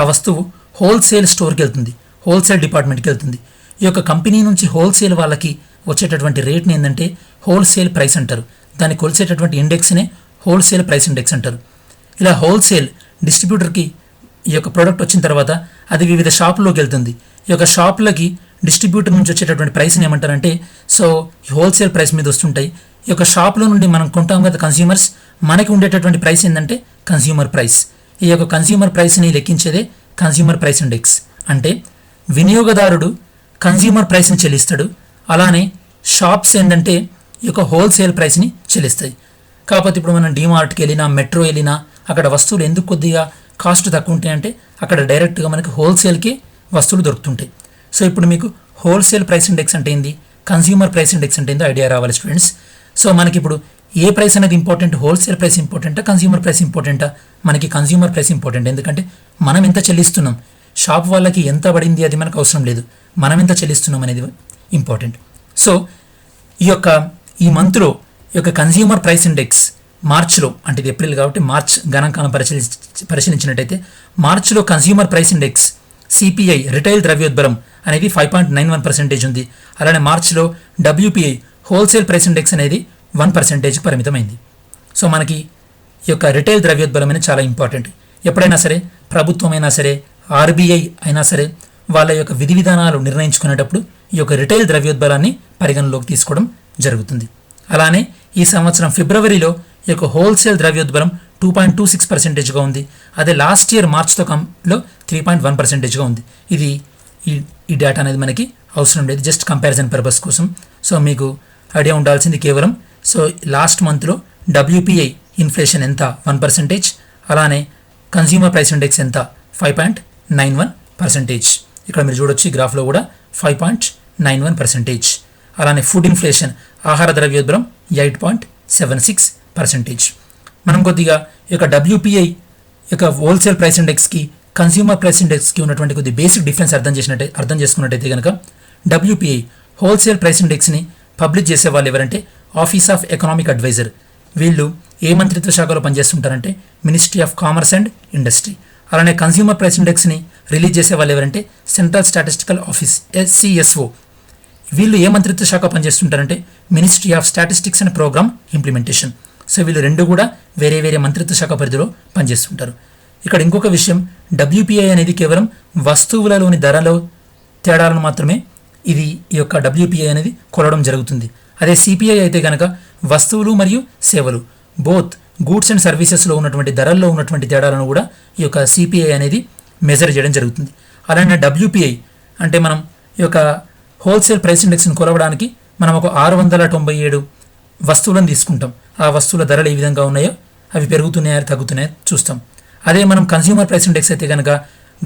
ఆ వస్తువు హోల్సేల్ స్టోర్కి వెళ్తుంది, హోల్సేల్ డిపార్ట్మెంట్కి వెళ్తుంది. ఈ యొక్క కంపెనీ నుంచి హోల్సేల్ వాళ్ళకి వచ్చేటటువంటి రేట్ని ఏంటంటే హోల్సేల్ ప్రైస్ అంటారు. దాన్ని కొలిసేటటువంటి ఇండెక్స్నే హోల్సేల్ ప్రైస్ ఇండెక్స్ అంటారు. ఇలా హోల్సేల్ డిస్ట్రిబ్యూటర్కి ఈ యొక్క ప్రోడక్ట్ వచ్చిన తర్వాత అది వివిధ షాపుల్లోకి వెళ్తుంది. ఈ యొక్క షాపులకి డిస్ట్రిబ్యూటర్ నుంచి వచ్చేటటువంటి ప్రైస్ని ఏమంటారంటే సో హోల్సేల్ ప్రైస్ మీద వస్తుంటాయి. ఈ యొక్క షాప్లో నుండి మనం కొంటాం కదా కన్స్యూమర్స్, మనకి ఉండేటటువంటి ప్రైస్ ఏంటంటే కన్స్యూమర్ ప్రైస్. ఈ యొక్క కన్స్యూమర్ ప్రైస్ని లెక్కించేదే కన్స్యూమర్ ప్రైస్ ఇండెక్స్. అంటే వినియోగదారుడు కన్స్యూమర్ ప్రైస్ని చెల్లిస్తాడు, అలానే షాప్స్ ఏంటంటే ఈ యొక్క హోల్సేల్ ప్రైస్ని చెల్లిస్తాయి. కాకపోతే ఇప్పుడు మనం డీమార్ట్కి వెళ్ళినా, మెట్రో వెళ్ళినా అక్కడ వస్తువులు ఎందుకు కొద్దిగా కాస్ట్ తక్కువ ఉంటాయంటే అక్కడ డైరెక్ట్గా మనకి హోల్సేల్కే వస్తువులు దొరుకుతుంటాయి. సో ఇప్పుడు మీకు హోల్సేల్ ప్రైస్ ఇండెక్స్ అంటే ఏంది, కన్స్యూమర్ ప్రైస్ ఇండెక్స్ అంటే ఏందో ఐడియా రావాలి స్టూడెంట్స్. సో మనకి ఇప్పుడు ఏ ప్రైస్ అనేది ఇంపార్టెంట్, హోల్సేల్ ప్రైస్ ఇంపార్టెంటా, కన్స్యూమర్ ప్రైస్ ఇంపార్టెంటా? మనకి కన్స్యూమర్ ప్రైస్ ఇంపార్టెంట్. ఎందుకంటే మనం ఎంత చెల్లిస్తున్నాం, షాప్ వాళ్ళకి ఎంత పడింది అది మనకు అవసరం లేదు, మనం ఎంత చెల్లిస్తున్నాం అనేది ఇంపార్టెంట్. సో ఈ మంత్లో ఈ యొక్క కన్స్యూమర్ ప్రైస్ ఇండెక్స్ మార్చ్లో, అంటే ఇది ఏప్రిల్ కాబట్టి మార్చ్ గణాంకాలను పరిశీలించినట్టయితే మార్చ్లో consumer price index CPI retail ద్రవ్యోద్బలం అనేది 5.91% ఉంది. అలానే మార్చ్లో డబ్ల్యూపిఐ హోల్సేల్ ప్రైస్ ఇండెక్స్ అనేది 1% పరిమితమైంది. సో మనకి ఈ యొక్క రిటైల్ ద్రవ్యోద్బలం అనేది చాలా ఇంపార్టెంట్. ఎప్పుడైనా సరే ప్రభుత్వమైనా సరే, ఆర్బీఐ అయినా సరే వాళ్ళ యొక్క విధి విధానాలు నిర్ణయించుకునేటప్పుడు ఈ యొక్క రిటైల్ ద్రవ్యోద్బలాన్ని పరిగణలోకి తీసుకోవడం జరుగుతుంది. అలానే ఈ సంవత్సరం ఫిబ్రవరిలో ఈ యొక్క హోల్సేల్ ద్రవ్యోద్బలం 2.26%గా ఉంది. అదే లాస్ట్ ఇయర్ మార్చ్తో లో 3.1%గా ఉంది. ఇది ఈ డేటా అనేది మనకి అవసరం లేదు, జస్ట్ కంపారిజన్ పర్పస్ కోసం. సో మీకు ఐడియా ఉండాల్సింది కేవలం సో లాస్ట్ మంత్లో డబ్ల్యూపీఐ ఇన్ఫ్లేషన్ ఎంత 1%, అలానే కన్స్యూమర్ ప్రైస్ ఇండెక్స్ ఎంత 5.91%. ఇక్కడ మీరు చూడొచ్చు ఈ గ్రాఫ్లో కూడా 5.91%. అలానే ఫుడ్ ఇన్ఫ్లేషన్ ఆహార ద్రవ్యోద్బలం 8.76%. మనం కొద్దిగా ఈ యొక్క డబ్ల్యూపీఐ యొక్క హోల్సేల్ ప్రైస్ ఇండెక్స్కి కన్స్యూమర్ ప్రైస్ ఇండెక్స్కి ఉన్నటువంటి కొద్ది బేసిక్ డిఫరెన్స్ అర్థం చేసుకున్నట్టయితే కనుక డబ్ల్యూపీఐ హోల్సేల్ ప్రైస్ ఇండెక్స్ని పబ్లిష్ చేసే వాళ్ళు ఎవరంటే ఆఫీస్ ఆఫ్ ఎకనామిక్ అడ్వైజర్. వీళ్ళు ఏ మంత్రిత్వ శాఖలో పనిచేస్తుంటారంటే ministry of commerce and industry. అలానే కన్స్యూమర్ ప్రైస్ ఇండెక్స్ని రిలీజ్ చేసే వాళ్ళు ఎవరంటే సెంట్రల్ స్టాటిస్టికల్ ఆఫీస్ సిఎస్ఓ. వీళ్ళు ఏ మంత్రిత్వ శాఖ పనిచేస్తుంటారంటే ministry of statistics and programme implementation. So వీళ్ళు రెండు కూడా వేరే వేరే మంత్రిత్వ శాఖ పరిధిలో పనిచేస్తుంటారు. ఇక్కడ ఇంకొక విషయం, డబ్ల్యూపీఐ అనేది కేవలం వస్తువులలోని ధరలో తేడాలను మాత్రమే ఈ యొక్క డబ్ల్యూపీఐ అనేది కొలవడం జరుగుతుంది. అదే సిపిఐ అయితే కనుక వస్తువులు మరియు సేవలు బోత్ గూడ్స్ అండ్ సర్వీసెస్లో ఉన్నటువంటి ధరల్లో ఉన్నటువంటి తేడాలను కూడా ఈ యొక్క సిపిఐ అనేది మెజర్ చేయడం జరుగుతుంది. అలానే డబ్ల్యూపీఐ అంటే మనం ఈ యొక్క హోల్సేల్ ప్రైస్ ఇండెక్స్ని కొలవడానికి మనం ఒక 697 వస్తువులను తీసుకుంటాం. ఆ వస్తువుల ధరలు ఏ విధంగా ఉన్నాయో, అవి పెరుగుతున్నాయో తగ్గుతున్నాయో చూస్తాం. అదే మనం కన్స్యూమర్ ప్రైస్ ఇండెక్స్ అయితే కనుక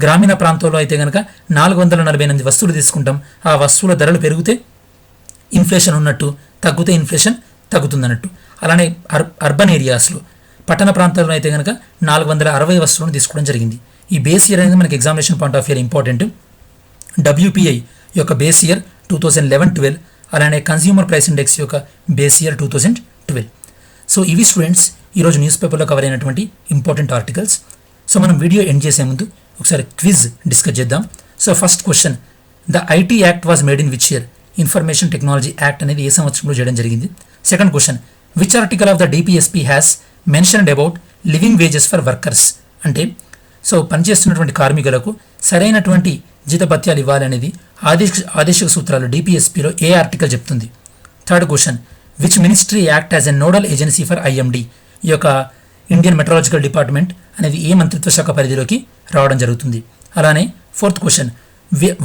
గ్రామీణ ప్రాంతంలో అయితే కనుక 448 వస్తువులు తీసుకుంటాం. ఆ వస్తువుల ధరలు పెరిగితే ఇన్ఫ్లేషన్ ఉన్నట్టు, తగ్గితే ఇన్ఫ్లేషన్ తగ్గుతుందన్నట్టు. అలానే అర్బన్ ఏరియాస్లో పట్టణ ప్రాంతాల్లో అయితే కనుక 460 వస్తువులను తీసుకోవడం జరిగింది. ఈ బేస్ ఇయర్ అనేది మనకి examination point of view important. WPI యొక్క బేస్ ఇయర్ 2011-12, అలానే కన్స్యూమర్ ప్రైస్ ఇండెక్స్ యొక్క బేస్ ఇయర్ 2012. సో ఇవి స్టూడెంట్స్ ఈరోజు న్యూస్ పేపర్లో కవర్ అయినటువంటి ఇంపార్టెంట్ ఆర్టికల్స్. సో మనం వీడియో ఎండ్ చేసే ముందు ఒకసారి క్విజ్ డిస్కస్ చేద్దాం. So first question, the IT act was made in which year? Information technology act అనేది ఏ సంవత్సరంలో చేయడం జరిగింది? Second question, which article of the DPSP has mentioned about living wages for workers? అంటే so పనిచేస్తున్నటువంటి కార్మికులకు సరైనటువంటి జీతభత్యాలు ఇవ్వాలనేది ఆదేశిక సూత్రాలు డిపిఎస్పీలో ఏ ఆర్టికల్ చెప్తుంది? Third question, which ministry act as a nodal agency for IMD? ఈ యొక్క ఇండియన్ మెట్రాలజికల్ డిపార్ట్మెంట్ అనేది ఏ మంత్రిత్వ శాఖ పరిధిలోకి రావడం జరుగుతుంది? అలానే fourth question,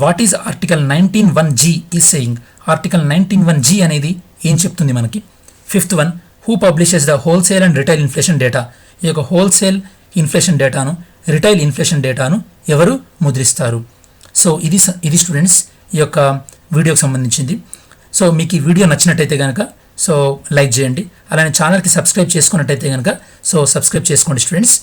what is article 19(1)G is saying? Article 19(1)G అనేది ఏం చెప్తుంది మనకి? Fifth one, who publishes the wholesale and retail inflation data? ఈ యొక్క హోల్సేల్ ఇన్ఫ్లేషన్ డేటాను, రిటైల్ ఇన్ఫ్లేషన్ డేటాను ఎవరు ముద్రిస్తారు? సో ఇది స్టూడెంట్స్ ఈ యొక్క వీడియోకి సంబంధించింది. సో మీకు ఈ వీడియో నచ్చినట్టయితే కనుక సో లైక్ చేయండి. అలానే ఛానల్కి సబ్స్క్రైబ్ చేసుకున్నట్టయితే కనుక సో సబ్స్క్రైబ్ చేసుకోండి స్టూడెంట్స్.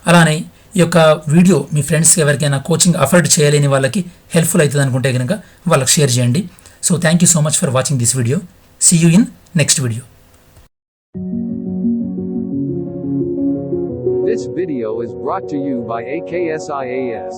అలానే ఈ యొక్క వీడియో మీ ఫ్రెండ్స్కి ఎవరికైనా కోచింగ్ అఫోర్డ్ చేయలేని వాళ్ళకి హెల్ప్ఫుల్ అవుతుంది అనుకుంటే కనుక వాళ్ళకి షేర్ చేయండి. So thank you so much for watching this video. See you in next video. This video is brought to you by AKSIAS.